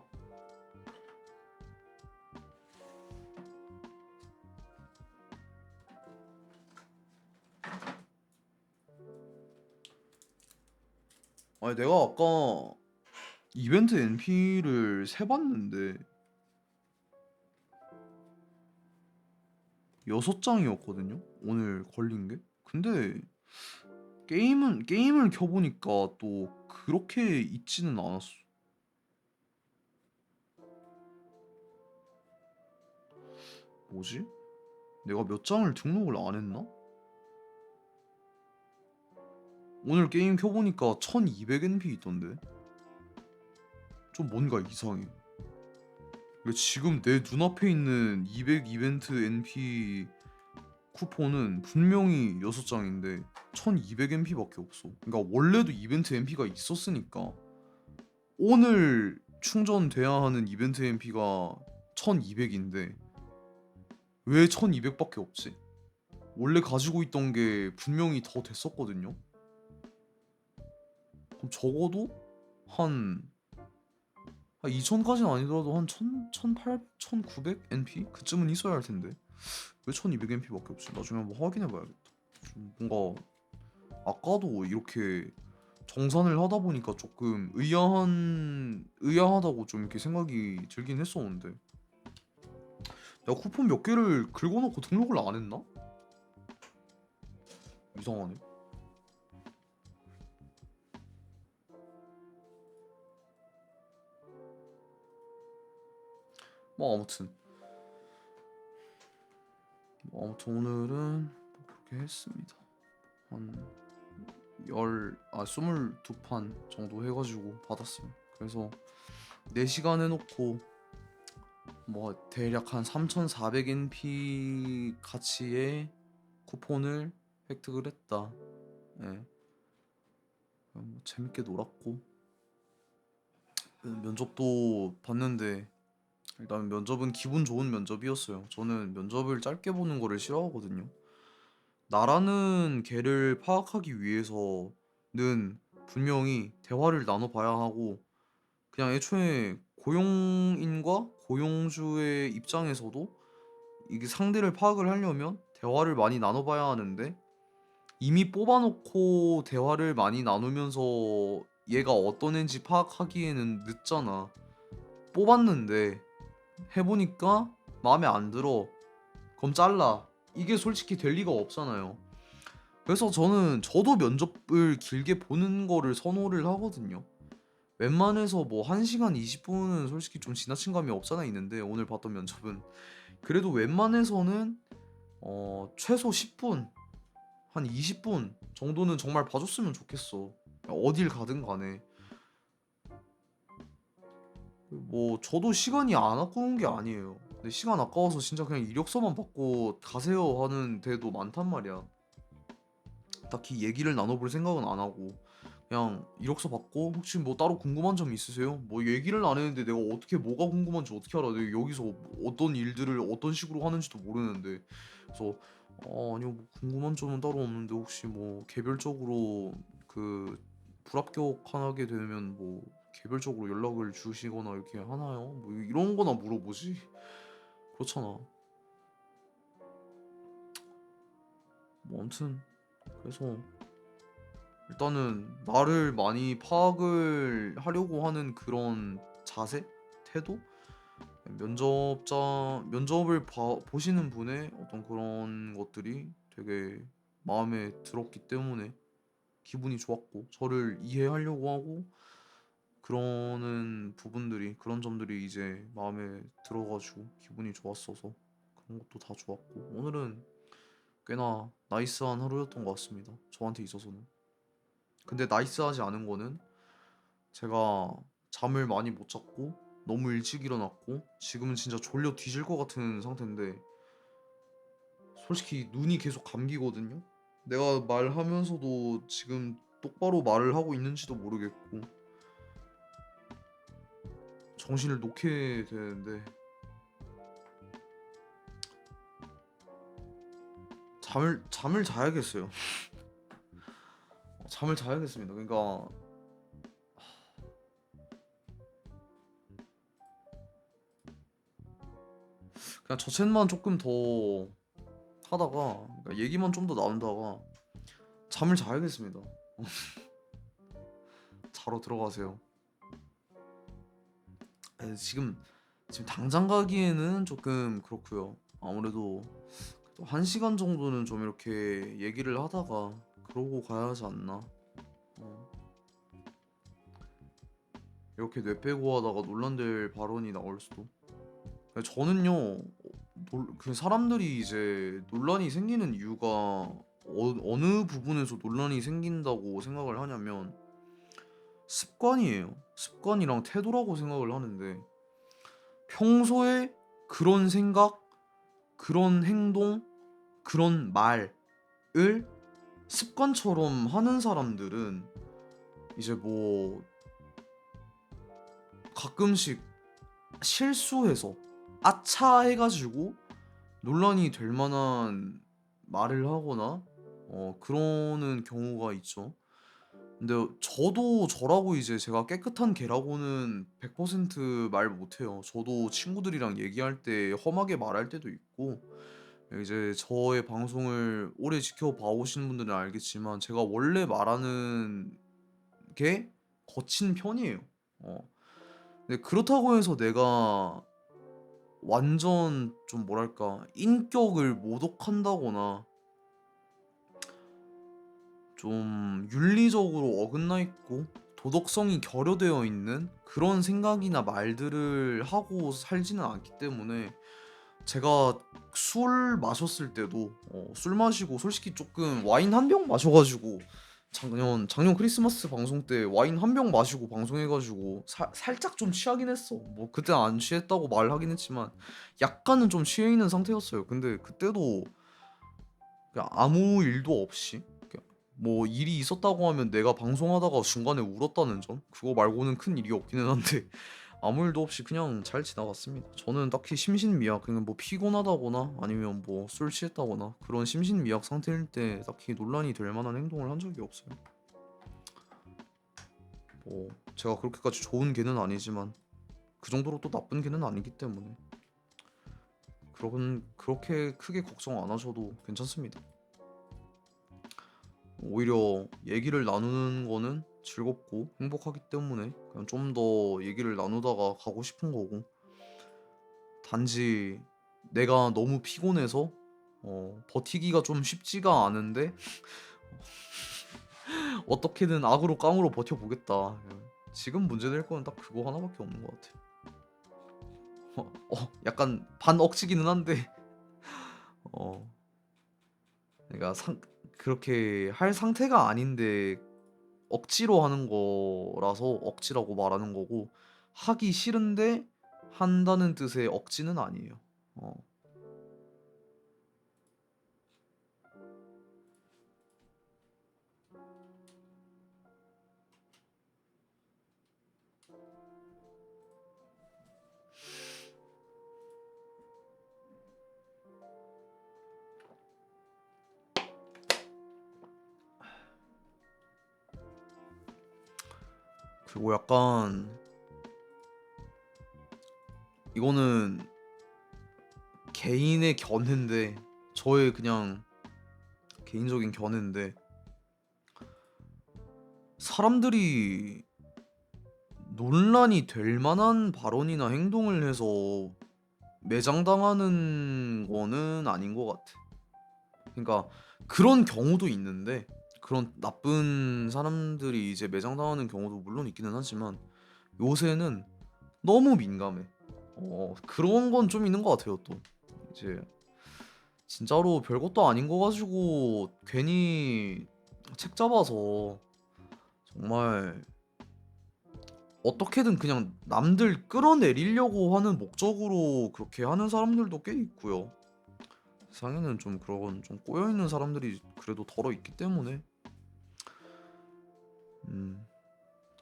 아니 내가 아까 이벤트 NP를 세봤는데 6장이었거든요? 오늘 걸린 게? 근데 게임을 켜보니까 또 그렇게 있지는 않았어. 뭐지? 내가 몇 장을 등록을 안 했나? 오늘 게임 켜보니까 1200NP 있던데? 좀 뭔가 이상해. 이거 지금 내 눈앞에 있는 200 이벤트 NP 쿠폰은 분명히 6장인데 1200NP밖에 없어. 그러니까 원래도 이벤트 NP가 있었으니까 오늘 충전돼야 하는 이벤트 NP가 1200인데 왜 1200밖에 없지? 원래 가지고 있던 게 분명히 더 됐었거든요. 그럼 적어도 한 2000까지는 아니더라도 한 1000, 1800, 1900 NP? 그쯤은 있어야 할 텐데 왜 1200 NP밖에 없지? 나중에 한번 확인해 봐야겠다. 좀 뭔가 아까도 이렇게 정산을 하다 보니까 조금 의아하다고 좀 이렇게 생각이 들긴 했었는데 내가 쿠폰 몇 개를 긁어놓고 등록을 안 했나? 이상하네. 뭐 아무튼 오늘은 뭐 그렇게 했습니다. 한 22판 정도 해가지고 받았습니다. 그래서 4시간 해놓고 뭐 대략 한 3400NP 가치의 쿠폰을 획득을 했다. 예. 뭐 재밌게 놀았고 면접도 봤는데 일단 면접은 기분 좋은 면접이었어요. 저는 면접을 짧게 보는 거를 싫어하거든요. 나라는 걔를 파악하기 위해서는 분명히 대화를 나눠봐야 하고 그냥 애초에 고용인과 고용주의 입장에서도 이게 상대를 파악을 하려면 대화를 많이 나눠봐야 하는데 이미 뽑아놓고 대화를 많이 나누면서 얘가 어떤 애인지 파악하기에는 늦잖아. 뽑았는데 해보니까 마음에 안 들어. 그럼 잘라. 이게 솔직히 될 리가 없잖아요. 그래서 저도 면접을 길게 보는 거를 선호를 하거든요. 웬만해서 뭐 1시간 20분은 솔직히 좀 지나친 감이 없잖아 있는데 오늘 봤던 면접은 그래도 웬만해서는 최소 10분, 한 20분 정도는 정말 봐줬으면 좋겠어. 어딜 가든 간에. 뭐 저도 시간이 안 아까운 게 아니에요. 근데 시간 아까워서 진짜 그냥 이력서만 받고 가세요 하는 데도 많단 말이야. 딱히 얘기를 나눠볼 생각은 안 하고 그냥 이력서 받고 혹시 뭐 따로 궁금한 점 있으세요? 뭐 얘기를 안 했는데 내가 어떻게 뭐가 궁금한지 어떻게 알아? 내가 여기서 어떤 일들을 어떤 식으로 하는지도 모르는데 그래서 아니요 뭐 궁금한 점은 따로 없는데 혹시 뭐 개별적으로 그 불합격하게 되면 뭐 개별적으로 연락을 주시거나 이렇게 하나요? 뭐 이런 거나 물어보지? 그렇잖아. 뭐 아무튼 그래서 일단은 나를 많이 파악을 하려고 하는 그런 자세? 태도? 면접을 보시는 분의 어떤 그런 것들이 되게 마음에 들었기 때문에 기분이 좋았고 저를 이해하려고 하고 그런 점들이 이제 마음에 들어가지고 기분이 좋았어서 그런 것도 다 좋았고 오늘은 꽤나 나이스한 하루였던 것 같습니다. 저한테 있어서는. 근데 나이스하지 않은 거는 제가 잠을 많이 못 잤고 너무 일찍 일어났고 지금은 진짜 졸려 뒤질 것 같은 상태인데 솔직히 눈이 계속 감기거든요. 내가 말하면서도 지금 똑바로 말을 하고 있는지도 모르겠고 정신을 놓게 되는데 잠을 자야겠어요. 잠을 자야겠습니다. 그러니까 그냥 저 챗만 조금 더 하다가 그러니까 얘기만 좀 더 나눈다가 잠을 자야겠습니다. 자러 들어가세요. 지금 당장 가기에는 조금 그렇고요. 아무래도 또 1시간 정도는 좀 이렇게 얘기를 하다가 그러고 가야 하지 않나. 어, 이렇게 뇌 빼고 하다가 논란될 발언이 나올 수도. 저는요, 그 사람들이 이제 논란이 생기는 이유가 어느 부분에서 논란이 생긴다고 생각을 하냐면 습관이에요. 습관이랑 태도라고 생각을 하는데 평소에 그런 생각, 그런 행동, 그런 말을 습관처럼 하는 사람들은 이제 뭐 가끔씩 실수해서 아차 해가지고 논란이 될 만한 말을 하거나 그러는 경우가 있죠. 근데 저도 저라고 이제 제가 깨끗한 개라고는 100%말 못해요. 저도 친구들이랑 얘기할 때 험하게 말할 때도 있고 이제 저의 방송을 오래 지켜봐 오신 분들은 알겠지만 제가 원래 말하는 게 거친 편이에요. 어. 근데 그렇다고 해서 내가 완전 좀 뭐랄까 인격을 모독한다거나 좀 윤리적으로 어긋나 있고 도덕성이 결여되어 있는 그런 생각이나 말들을 하고 살지는 않기 때문에 제가 술 마셨을 때도 술 마시고 솔직히 조금 와인 한 병 마셔가지고 작년 크리스마스 방송 때 와인 한 병 마시고 방송해가지고 살짝 좀 취하긴 했어. 뭐 그때 안 취했다고 말하긴 했지만 약간은 좀 취해 있는 상태였어요. 근데 그때도 그냥 아무 일도 없이 그냥 뭐 일이 있었다고 하면 내가 방송하다가 중간에 울었다는 점 그거 말고는 큰 일이 없기는 한데 아무 일도 없이 그냥 잘 지나갔습니다. 저는 딱히 심신미약 그냥 뭐 피곤하다거나 아니면 뭐 술 취했다거나 그런 심신미약 상태일 때 딱히 논란이 될 만한 행동을 한 적이 없어요. 뭐 제가 그렇게까지 좋은 개는 아니지만 그 정도로 또 나쁜 개는 아니기 때문에 그렇게 크게 걱정 안 하셔도 괜찮습니다. 오히려 얘기를 나누는 거는 즐겁고 행복하기 때문에 그냥 좀 더 얘기를 나누다가 가고 싶은 거고 단지 내가 너무 피곤해서 버티기가 좀 쉽지가 않은데 어떻게든 악으로 깡으로 버텨보겠다. 지금 문제될 거는 딱 그거 하나밖에 없는 것 같아. 약간 반 억지기는 한데 어, 내가 그렇게 할 상태가 아닌데 억지로 하는 거라서 억지라고 말하는 거고 하기 싫은데 한다는 뜻의 억지는 아니에요. 어. 그리고 약간 이거는 개인의 견해인데 저의 그냥 개인적인 견해인데 사람들이 논란이 될 만한 발언이나 행동을 해서 매장당하는 거는 아닌 것 같아. 그러니까 그런 경우도 있는데 그런 나쁜 사람들이 이제 매장당하는 경우도 물론 있기는 하지만 요새는 너무 민감해. 그런 건 좀 있는 것 같아요. 또 이제 진짜로 별것도 아닌 거 가지고 괜히 책 잡아서 정말 어떻게든 그냥 남들 끌어내리려고 하는 목적으로 그렇게 하는 사람들도 꽤 있고요. 세상에는 좀 그런 좀 꼬여 있는 사람들이 그래도 덜어 있기 때문에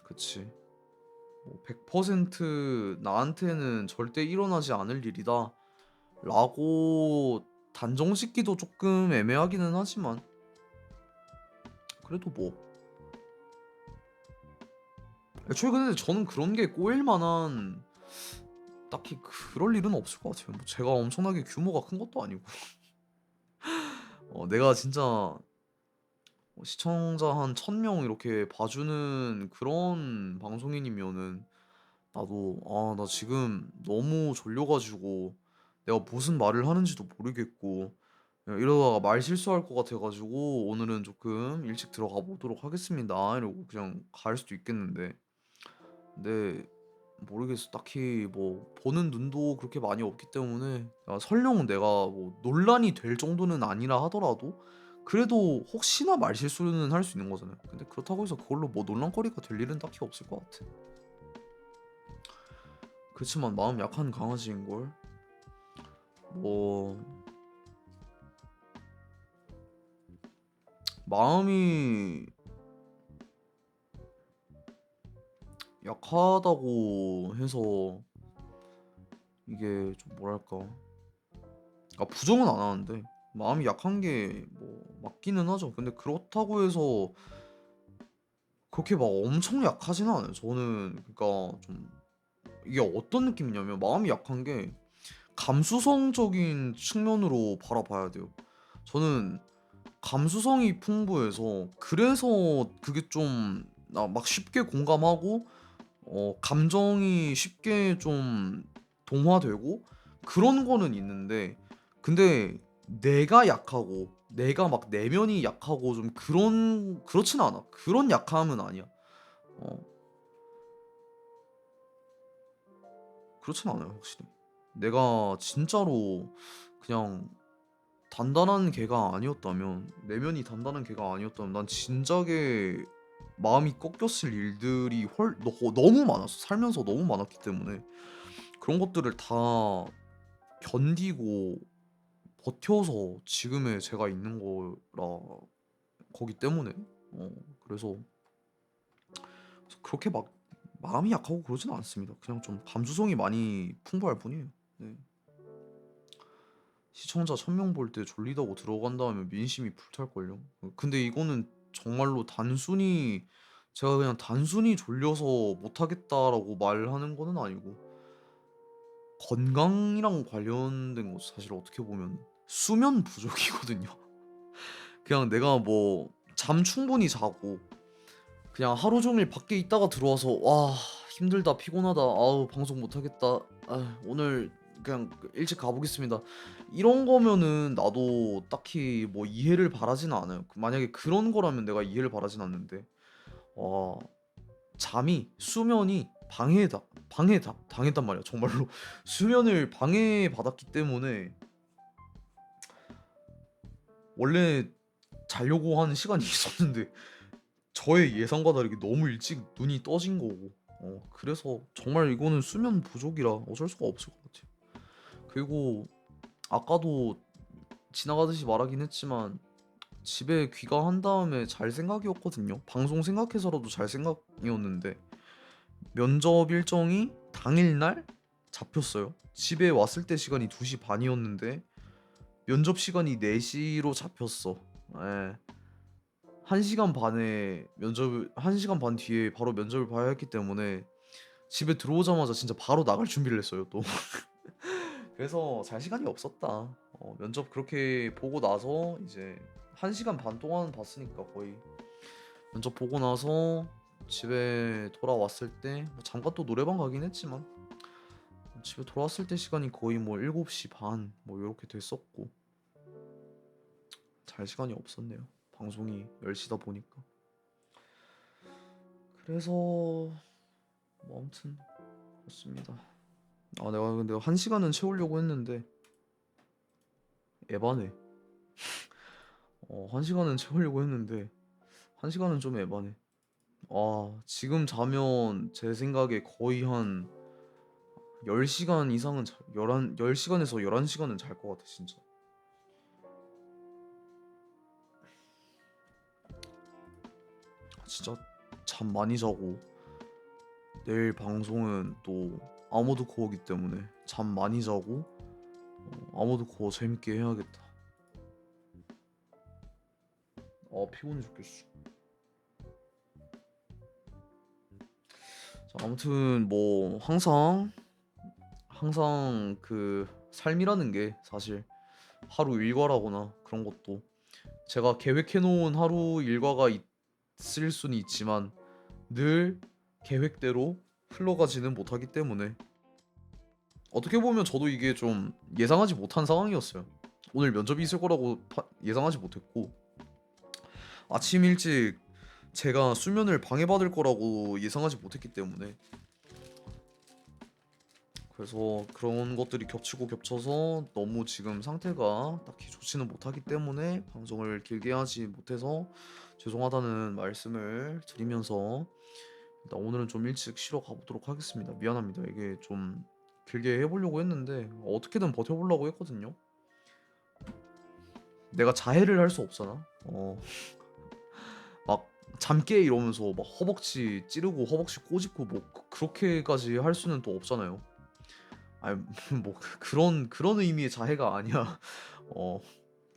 그치. 뭐 100% 나한테는 절대 일어나지 않을 일이다 라고 단정짓기도 조금 애매하기는 하지만 그래도 뭐 애초에 근데 저는 그런 게 꼬일 만한 딱히 그럴 일은 없을 것 같아요. 뭐 제가 엄청나게 규모가 큰 것도 아니고 내가 진짜 시청자 한 1000명 이렇게 봐주는 그런 방송인이면은 나도 나 지금 너무 졸려가지고 내가 무슨 말을 하는지도 모르겠고 이러다가 말 실수할 것 같아가지고 오늘은 조금 일찍 들어가 보도록 하겠습니다. 이러고 그냥 갈 수도 있겠는데. 근데 모르겠어. 딱히 뭐 보는 눈도 그렇게 많이 없기 때문에 설령 내가 뭐 논란이 될 정도는 아니라 하더라도 그래도 혹시나 말실수는 할 수 있는 거잖아요. 근데 그렇다고 해서 그걸로 뭐 논란거리가 될 일은 딱히 없을 것 같아. 그렇지만 마음 약한 강아지인걸. 뭐 마음이 약하다고 해서 이게 좀 뭐랄까, 부정은 안 하는데 마음이 약한 게 뭐 맞기는 하죠. 근데 그렇다고 해서 그렇게 막 엄청 약하지는 않아요. 저는 그러니까 좀 이게 어떤 느낌이냐면 마음이 약한 게 감수성적인 측면으로 바라봐야 돼요. 저는 감수성이 풍부해서 그래서 그게 좀 막 쉽게 공감하고 감정이 쉽게 좀 동화되고 그런 거는 있는데, 근데 내가 약하고 내가 막 내면이 약하고 좀 그렇진 않아. 그런 약함은 아니야. 어 그렇진 않아요, 확실히. 내가 진짜로 그냥 단단한 개가 아니었다면, 내면이 단단한 개가 아니었다면 난 진작에 마음이 꺾였을 일들이 너무 많았어. 살면서 너무 많았기 때문에 그런 것들을 다 견디고 버텨서 지금의 제가 있는 거라 거기 때문에 어 그래서 그렇게 막 마음이 약하고 그러지는 않습니다. 그냥 좀 감수성이 많이 풍부할 뿐이에요. 네. 시청자 1000명 볼 때 졸리다고 들어간 다음에 민심이 불탈걸요. 근데 이거는 정말로 단순히 제가 그냥 단순히 졸려서 못하겠다라고 말하는 거는 아니고 건강이랑 관련된 거 사실 어떻게 보면 수면 부족이거든요. 그냥 내가 뭐 잠 충분히 자고 그냥 하루 종일 밖에 있다가 들어와서 와 힘들다 피곤하다 아우 방송 못하겠다 아 오늘 그냥 일찍 가보겠습니다 이런 거면은 나도 딱히 뭐 이해를 바라지는 않아요. 만약에 그런 거라면 내가 이해를 바라진 않는데 와 잠이 수면이 방해당했단 말이야 정말로. 수면을 방해받았기 때문에 원래 자려고 하는 시간이 있었는데 저의 예상과 다르게 너무 일찍 눈이 떠진 거고 그래서 정말 이거는 수면 부족이라 어쩔 수가 없을 것 같아요. 그리고 아까도 지나가듯이 말하긴 했지만 집에 귀가한 다음에 잘 생각이었거든요. 방송 생각해서라도 잘 생각이었는데 면접 일정이 당일날 잡혔어요. 집에 왔을 때 시간이 2시 반이었는데 면접 시간이 4시로 잡혔어. 예. 1시간 반에 면접을 1시간 반 뒤에 바로 면접을 봐야 했기 때문에 집에 들어오자마자 진짜 바로 나갈 준비를 했어요 또. 그래서 잘 시간이 없었다. 면접 그렇게 보고 나서 이제 1시간 반 동안 봤으니까 거의 면접 보고 나서 집에 돌아왔을 때 뭐 잠깐 또 노래방 가긴 했지만 집에 돌아왔을 때 시간이 거의 뭐 7시 반 뭐 요렇게 됐었고 잘 시간이 없었네요. 방송이 10시다 보니까. 그래서 뭐 아무튼 그렇습니다. 내가 근데 1시간은 채우려고 했는데 에바네. 1시간은 채우려고 했는데 1시간은 좀 에바네. 지금 자면 제 생각에 거의 한 10시간 이상은 10시간에서 11시간은 잘 것 같아 진짜. 진짜 잠 많이 자고 내일 방송은 또 아모드 코어기 때문에 잠 많이 자고 아모드 코어 재밌게 해야겠다. 피곤해 죽겠어. 자, 아무튼 뭐 항상 그 삶이라는 게 사실 하루 일과라거나 그런 것도 제가 계획해 놓은 하루 일과가 있을 수는 있지만 늘 계획대로 흘러가지는 못하기 때문에 어떻게 보면 저도 이게 좀 예상하지 못한 상황이었어요. 오늘 면접이 있을 거라고 예상하지 못했고 아침 일찍 제가 수면을 방해받을 거라고 예상하지 못했기 때문에 그래서 그런 것들이 겹치고 겹쳐서 너무 지금 상태가 딱히 좋지는 못하기 때문에 방송을 길게 하지 못해서 죄송하다는 말씀을 드리면서 일단 오늘은 좀 일찍 쉬러 가보도록 하겠습니다. 미안합니다. 이게 좀 길게 해보려고 했는데 어떻게든 버텨보려고 했거든요. 내가 자해를 할 수 없잖아. 막 잠깨 이러면서 막 허벅지 찌르고 허벅지 꼬집고 뭐 그렇게까지 할 수는 또 없잖아요. 아니 뭐 그런 의미의 자해가 아니야. 어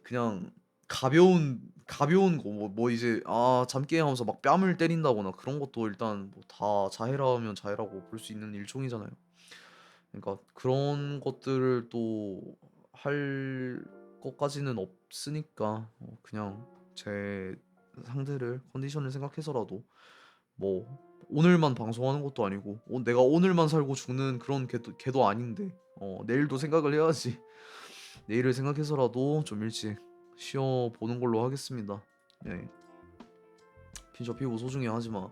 그냥 가벼운 거 뭐 이제 잠깨 하면서 막 뺨을 때린다거나 그런 것도 일단 뭐 다 자해라면 자해라고 볼 수 있는 일종이잖아요. 그러니까 그런 것들을 또 할 것까지는 없으니까 그냥 제 상대를 컨디션을 생각해서라도 뭐 오늘만 방송하는 것도 아니고 내가 오늘만 살고 죽는 그런 걔도 아닌데 내일도 생각을 해야지. 내일을 생각해서라도 좀 일찍 쉬어 보는 걸로 하겠습니다. 네. 피부 소중히 하지 마.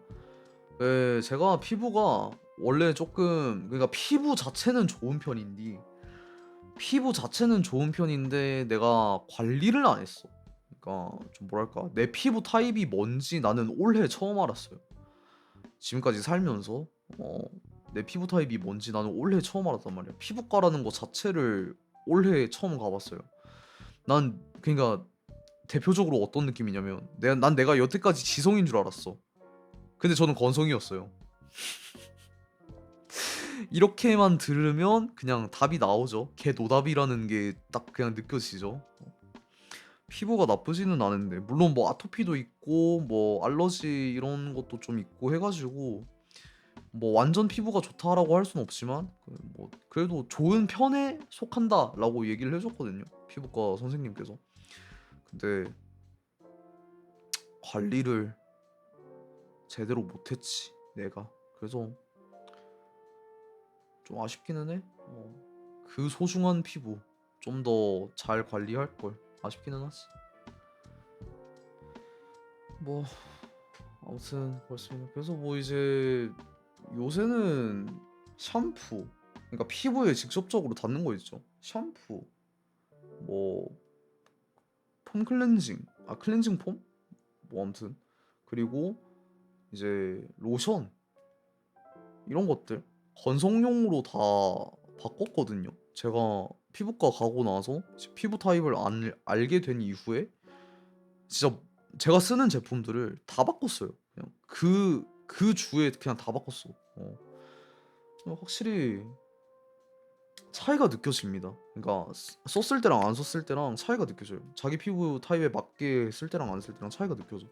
네, 제가 피부가 원래 조금 그러니까 피부 자체는 좋은 편인데 내가 관리를 안 했어. 그러니까 좀 뭐랄까 내 피부 타입이 뭔지 나는 올해 처음 알았어요. 지금까지 살면서 어, 내 피부 타입이 뭔지 나는 올해 처음 알았단 말이야. 피부과라는 거 자체를 올해 처음 가봤어요. 난 그러니까 대표적으로 어떤 느낌이냐면 내가 여태까지 지성인 줄 알았어. 근데 저는 건성이었어요. 이렇게만 들으면 그냥 답이 나오죠. 개노답이라는 게 딱 그냥 느껴지죠. 피부가 나쁘지는 않은데 물론 뭐 아토피도 있고 뭐 알러지 이런 것도 좀 있고 해가지고 뭐 완전 피부가 좋다라고 할 수는 없지만 뭐 그래도 좋은 편에 속한다라고 얘기를 해줬거든요. 피부과 선생님께서. 근데 관리를 제대로 못했지 내가. 그래서 좀 아쉽기는 해. 그 소중한 피부 좀 더 잘 관리할 걸. 아쉽기는 하지. 뭐 아무튼 그렇습니다. 그래서 뭐 이제 요새는 샴푸, 그러니까 피부에 직접적으로 닿는 거 있죠. 샴푸, 뭐 폼 클렌징, 클렌징 폼? 뭐 아무튼 그리고 이제 로션 이런 것들 건성용으로 다 바꿨거든요. 제가 피부과 가고 나서 피부 타입을 알게 된 이후에 진짜 제가 쓰는 제품들을 다 바꿨어요. 그냥 그 주에 그냥 다 바꿨어. 확실히 차이가 느껴집니다. 그러니까 썼을 때랑 안 썼을 때랑 차이가 느껴져요. 자기 피부 타입에 맞게 쓸 때랑 안 쓸 때랑 차이가 느껴져.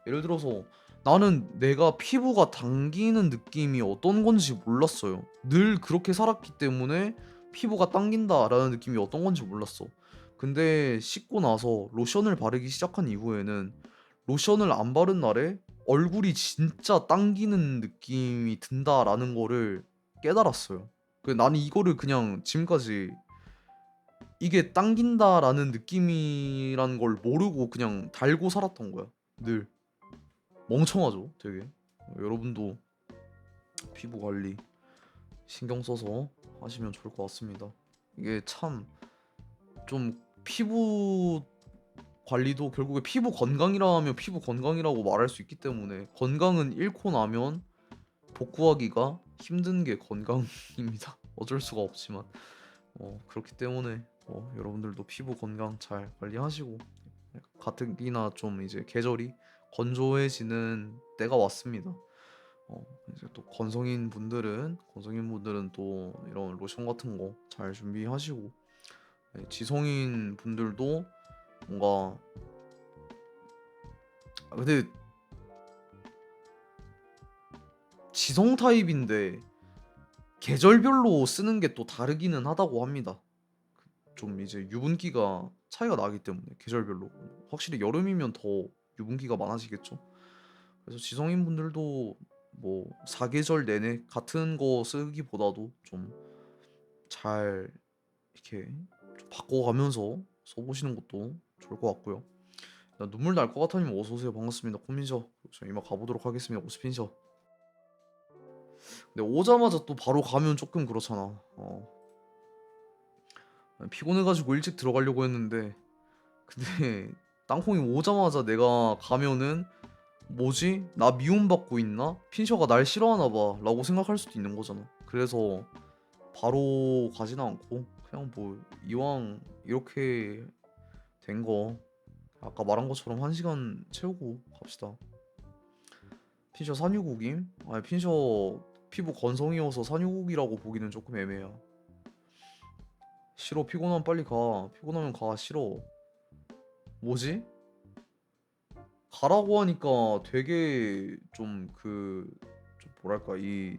예를 들어서 나는 내가 피부가 당기는 느낌이 어떤 건지 몰랐어요. 늘 그렇게 살았기 때문에 피부가 당긴다라는 느낌이 어떤 건지 몰랐어. 근데 씻고 나서 로션을 바르기 시작한 이후에는 로션을 안 바른 날에 얼굴이 진짜 당기는 느낌이 든다라는 거를 깨달았어요. 나는 이거를 그냥 지금까지 이게 당긴다라는 느낌이라는 걸 모르고 그냥 달고 살았던 거야. 늘. 멍청하죠, 되게. 여러분도 피부 관리 신경 써서 하시면 좋을 것 같습니다. 이게 참 좀 피부 관리도 결국에 피부 건강이라 하면 피부 건강이라고 말할 수 있기 때문에 건강은 잃고 나면 복구하기가 힘든 게 건강입니다. 어쩔 수가 없지만 그렇기 때문에 여러분들도 피부 건강 잘 관리하시고 가뜩이나 좀 이제 계절이 건조해지는 때가 왔습니다. 이제 또 건성인 분들은 또 이런 로션 같은 거 잘 준비하시고 네, 지성인 분들도 뭔가 근데 지성 타입인데 계절별로 쓰는 게 또 다르기는 하다고 합니다. 좀 이제 유분기가 차이가 나기 때문에 계절별로 확실히 여름이면 더 유분기가 많아지겠죠. 그래서 지성인분들도 뭐 사계절 내내 같은 거 쓰기보다도 좀 잘 이렇게 좀 바꿔가면서 써보시는 것도 좋을 것 같고요. 눈물 날 것 같아님 어서 오세요. 반갑습니다. 코민저. 저 이만 가보도록 하겠습니다. 오스핀저. 근데 오자마자 또 바로 가면 조금 그렇잖아. 피곤해가지고 일찍 들어가려고 했는데 근데 땅콩이 오자마자 내가 가면은 뭐지? 나 미움받고 있나? 핀셔가 날 싫어하나 봐 라고 생각할 수도 있는 거잖아. 그래서 바로 가진 않고 그냥 뭐 이왕 이렇게 된 거 아까 말한 것처럼 1시간 채우고 갑시다. 핀셔 산유국임? 아니 핀셔 피부 건성이어서 산유국이라고 보기는 조금 애매야. 싫어. 피곤하면 빨리 가. 피곤하면 가. 싫어. 뭐지? 가라고 하니까 되게 좀 뭐랄까 이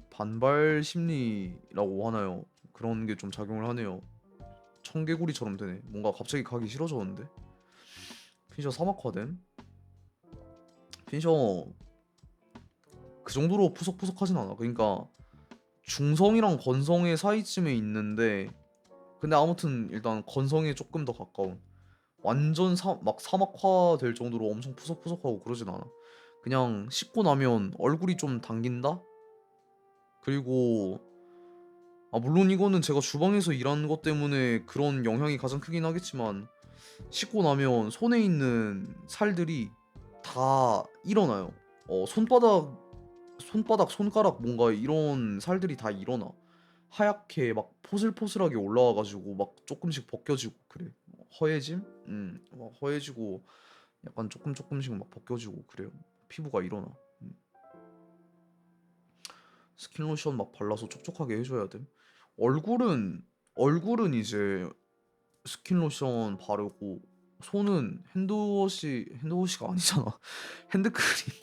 반발 심리라고 하나요? 그런 게 좀 작용을 하네요. 청개구리처럼 되네. 뭔가 갑자기 가기 싫어졌는데. 핀셔 사막화됨? 핀셔 그 정도로 푸석푸석하진 않아. 그러니까 중성이랑 건성의 사이쯤에 있는데 근데 아무튼 일단 건성에 조금 더 가까운 완전 막 사막화 될 정도로 엄청 푸석푸석하고 그러진 않아. 그냥 씻고 나면 얼굴이 좀 당긴다? 그리고 물론 이거는 제가 주방에서 일하는 것 때문에 그런 영향이 가장 크긴 하겠지만 씻고 나면 손에 있는 살들이 다 일어나요. 손바닥, 손가락 뭔가 이런 살들이 다 일어나. 하얗게 막 포슬포슬하게 올라와가지고 막 조금씩 벗겨지고 그래. 허해짐? 막 허해지고 약간 조금씩 막 벗겨지고 그래요. 피부가 일어나. 음. 스킨 로션 막 발라서 촉촉하게 해줘야 돼. 얼굴은 이제 스킨 로션 바르고 손은 핸드워시가 아니잖아. 핸드크림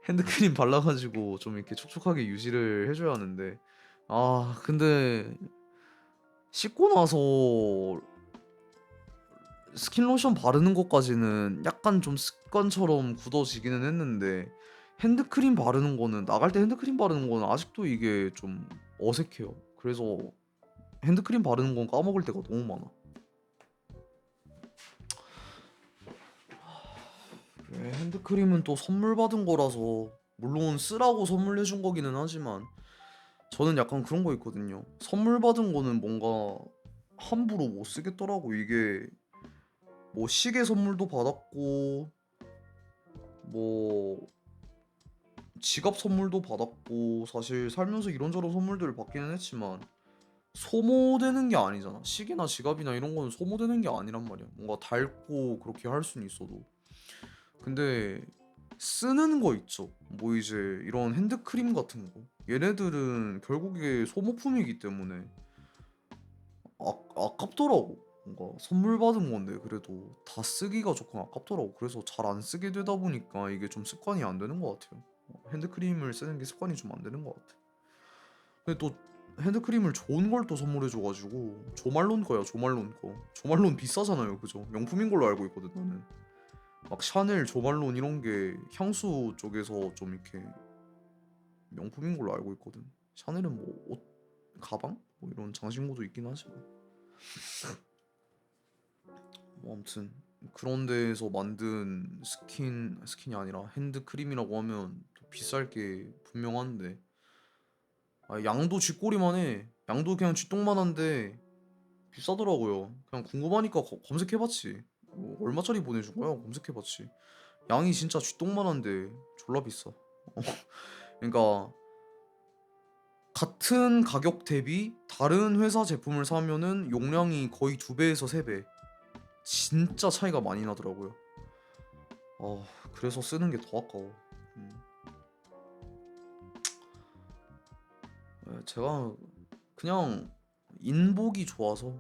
핸드크림 발라가지고 좀 이렇게 촉촉하게 유지를 해줘야 하는데 근데 씻고 나서 스킨 로션 바르는 것까지는 약간 좀 습관처럼 굳어지기는 했는데 핸드크림 바르는 거는 나갈 때 핸드크림 바르는 거는 아직도 이게 좀 어색해요. 그래서 핸드크림 바르는 건 까먹을 때가 너무 많아. 그래, 핸드크림은 또 선물 받은 거라서 물론 쓰라고 선물해 준 거기는 하지만 저는 약간 그런 거 있거든요. 선물 받은 거는 뭔가 함부로 못 쓰겠더라고. 이게 뭐 시계 선물도 받았고 뭐 지갑 선물도 받았고 사실 살면서 이런저런 선물들을 받기는 했지만 소모되는 게 아니잖아. 시계나 지갑이나 이런 거는 소모되는 게 아니란 말이야. 뭔가 닳고 그렇게 할 수는 있어도. 근데 쓰는 거 있죠. 뭐 이제 이런 핸드크림 같은 거. 얘네들은 결국에 소모품이기 때문에 아깝더라고. 뭔가 선물 받은 건데 그래도 다 쓰기가 조금 아깝더라고. 그래서 잘 안 쓰게 되다 보니까 이게 좀 습관이 안 되는 것 같아요. 핸드크림을 쓰는 게 습관이 좀 안 되는 것 같아. 근데 또 핸드크림을 좋은 걸 또 선물해줘가지고 조말론 거야. 조말론 거. 조말론 비싸잖아요, 그죠? 명품인 걸로 알고 있거든 나는. 막 샤넬, 조말론 이런 게 향수 쪽에서 좀 이렇게 명품인 걸로 알고 있거든. 샤넬은 뭐 옷, 가방, 뭐 이런 장신구도 있긴 하지만. 뭐 아무튼 그런 데에서 만든 스킨이 아니라 핸드크림이라고 하면 또 비쌀 게 분명한데 양도 쥐꼬리만 해. 양도 그냥 쥐똥만한데 비싸더라고요. 그냥 궁금하니까 검색해봤지. 얼마짜리 보내준 거야? 검색해봤지. 양이 진짜 쥐똥만한데 졸라 비싸. 그러니까 같은 가격 대비 다른 회사 제품을 사면은 용량이 거의 2배에서 3배. 진짜 차이가 많이 나더라고요. 그래서 쓰는 게 더 아까워. 음. 제가 그냥 인복이 좋아서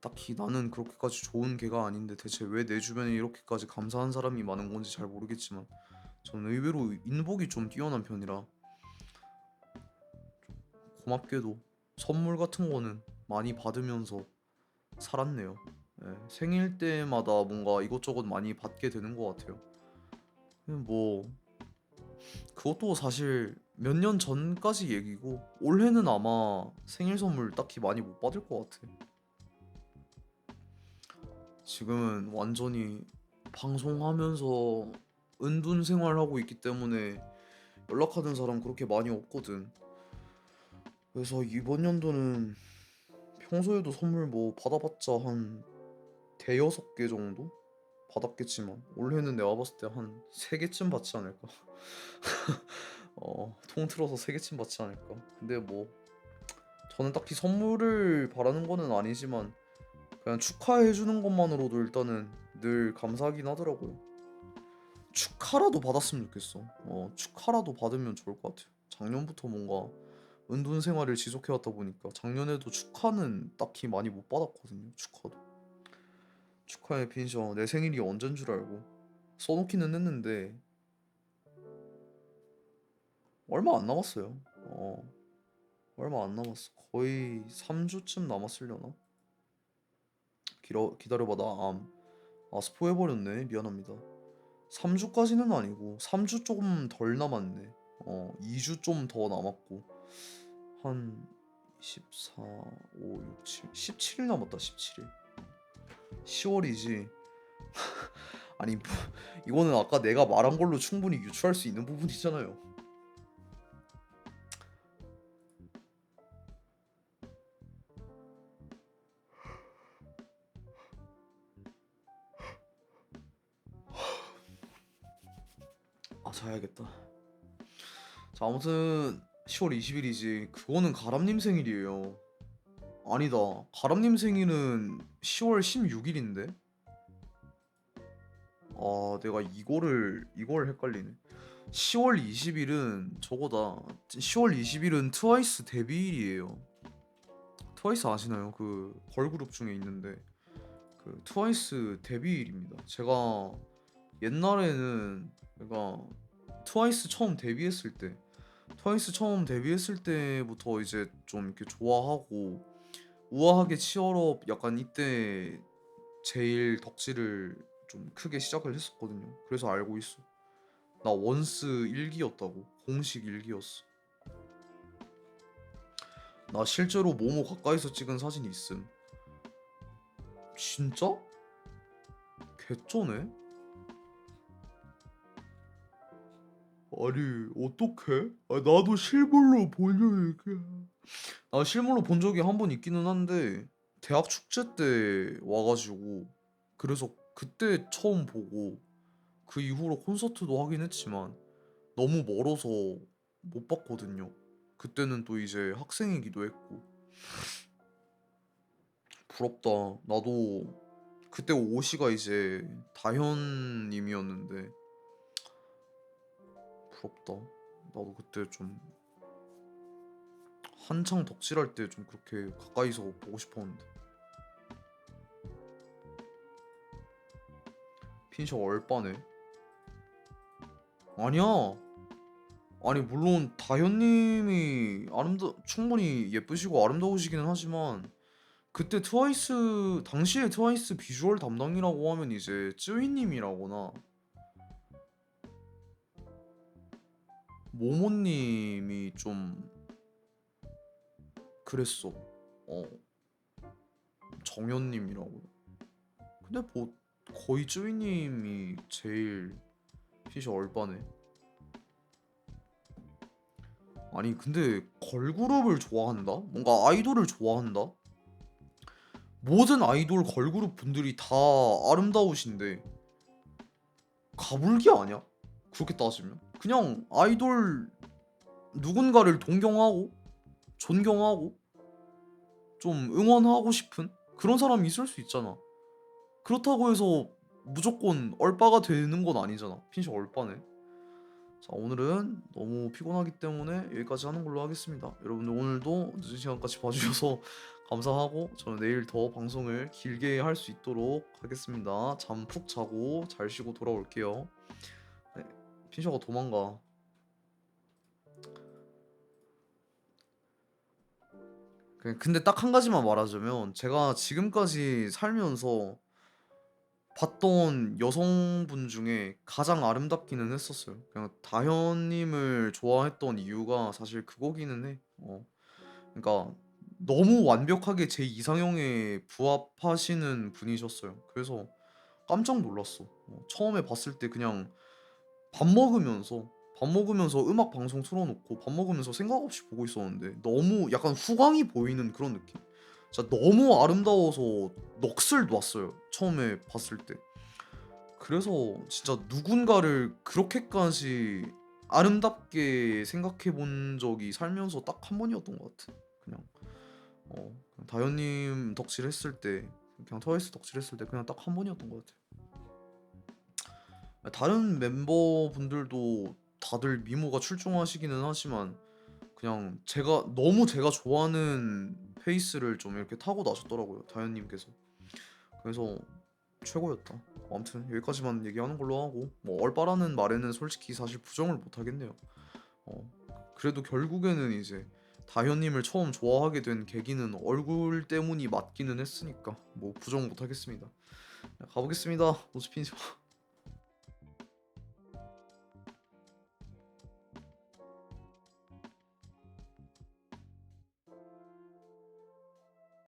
딱히 나는 그렇게까지 좋은 개가 아닌데 대체 왜 내 주변에 이렇게까지 감사한 사람이 많은 건지 잘 모르겠지만 저는 의외로 인복이 좀 뛰어난 편이라 고맙게도 선물 같은 거는 많이 받으면서 살았네요. 예, 생일 때마다 뭔가 이것저것 많이 받게 되는 것 같아요. 뭐 그것도 사실 몇 년 전까지 얘기고 올해는 아마 생일 선물 딱히 많이 못 받을 것 같아. 지금은 완전히 방송하면서 은둔 생활하고 있기 때문에 연락하는 사람 그렇게 많이 없거든. 그래서 이번 연도는 평소에도 선물 뭐 받아봤자 한 대여섯 개 정도 받았겠지만 올해는 내가 봤을 때 한 세 개쯤 받지 않을까. 통틀어서 세 개쯤 받지 않을까. 근데 뭐 저는 딱히 선물을 바라는 거는 아니지만 그냥 축하해 주는 것만으로도 일단은 늘 감사하긴 하더라고요. 축하라도 받았으면 좋겠어. 축하라도 받으면 좋을 것 같아요. 작년부터 뭔가 은둔 생활을 지속해 왔다 보니까 작년에도 축하는 딱히 많이 못 받았거든요. 축하도. 축하해 빈셔. 내 생일이 언젠 줄 알고 써놓기는 했는데 얼마 안 남았어요. 얼마 안 남았어. 거의 3주쯤 남았으려나? 기다려봐 스포해버렸네. 미안합니다. 3주까지는 아니고 3주 조금 덜 남았네. 2주 좀 더 남았고 한 14, 5, 6, 7, 17일 남았다. 17일. 10월이지. 아니 뭐, 이거는 아까 내가 말한 걸로 충분히 유추할 수 있는 부분이잖아요. 자야겠다. 자, 아무튼 10월 20일이지. 그거는 가람님 생일이에요. 아니다. 가람님 생일은 10월 16일인데. 내가 이걸 헷갈리네. 10월 20일은 저거다. 10월 20일은 트와이스 데뷔일이에요. 트와이스 아시나요? 그 걸그룹 중에 있는데 그 트와이스 데뷔일입니다. 제가 옛날에는 제가 트와이스 처음 데뷔했을 때부터 이제 좀 이렇게 좋아하고 우아하게 치얼업 약간 이때 제일 덕질을 좀 크게 시작을 했었거든요. 그래서 알고 있어. 나 원스 1기였다고. 공식 1기였어. 나 실제로 모모 가까이서 찍은 사진이 있음. 진짜? 개쩌네? 아니 어떡해? 나도 실물로 본 적이 실물로 본 적이 한 번 있기는 한데 대학 축제 때 와가지고 그래서 그때 처음 보고 그 이후로 콘서트도 하긴 했지만 너무 멀어서 못 봤거든요. 그때는 또 이제 학생이기도 했고 부럽다. 나도 그때 오시가 이제 다현님이었는데 부럽다. 나도 그때 좀 한창 덕질할 때 좀 그렇게 가까이서 보고 싶었는데. 핀셔 얼빠네. 아니야. 아니 물론 다현님이 충분히 예쁘시고 아름다우시기는 하지만 그때 당시에 트와이스 비주얼 담당이라고 하면 이제 쯔위님이라거나 모모님이 좀 그랬어. 어 정연님이라고. 근데 뭐 거의 쯔위님이 제일 핏이 얼빠네. 아니 근데 걸그룹을 좋아한다? 뭔가 아이돌을 좋아한다? 모든 아이돌 걸그룹 분들이 다 아름다우신데 가불기 아니야? 그렇게 따지면 그냥 아이돌 누군가를 동경하고 존경하고 좀 응원하고 싶은 그런 사람이 있을 수 있잖아. 그렇다고 해서 무조건 얼빠가 되는 건 아니잖아. 핀시 얼빠네. 자, 오늘은 너무 피곤하기 때문에 여기까지 하는 걸로 하겠습니다. 여러분들 오늘도 늦은 시간까지 봐주셔서 감사하고 저는 내일 더 방송을 길게 할 수 있도록 하겠습니다. 잠 푹 자고 잘 쉬고 돌아올게요. 네, 핀셔가 도망가. 근데 딱 한 가지만 말하자면 제가 지금까지 살면서 봤던 여성분 중에 가장 아름답기는 했었어요. 그냥 다현님을 좋아했던 이유가 사실 그거기는 해. 그러니까 너무 완벽하게 제 이상형에 부합하시는 분이셨어요. 그래서 깜짝 놀랐어. 처음에 봤을 때 그냥 밥 먹으면서 밥 먹으면서 음악 방송 틀어 놓고 밥 먹으면서 생각 없이 보고 있었는데 너무 약간 후광이 보이는 그런 느낌. 진짜 너무 아름다워서 넋을 놨어요. 처음에 봤을 때. 그래서 진짜 누군가를 그렇게까지 아름답게 생각해 본 적이 살면서 딱 한 번이었던 것 같아. 그냥 그냥 다현님 덕질했을 때, 그냥 트와이스 덕질했을 때 그냥 딱 한 번이었던 것 같아. 다른 멤버분들도 다들 미모가 출중하시기는 하지만 그냥 제가 좋아하는 페이스를 좀 이렇게 타고 나셨더라고요, 다현님께서. 그래서 최고였다. 아무튼 여기까지만 얘기하는 걸로 하고, 뭐 얼빠라는 말에는 솔직히 사실 부정을 못 하겠네요. 어, 그래도 결국에는 이제 다현님을 처음 좋아하게 된 계기는 얼굴 때문이 맞기는 했으니까 뭐 부정 못 하겠습니다. 가보겠습니다. 노스피니저.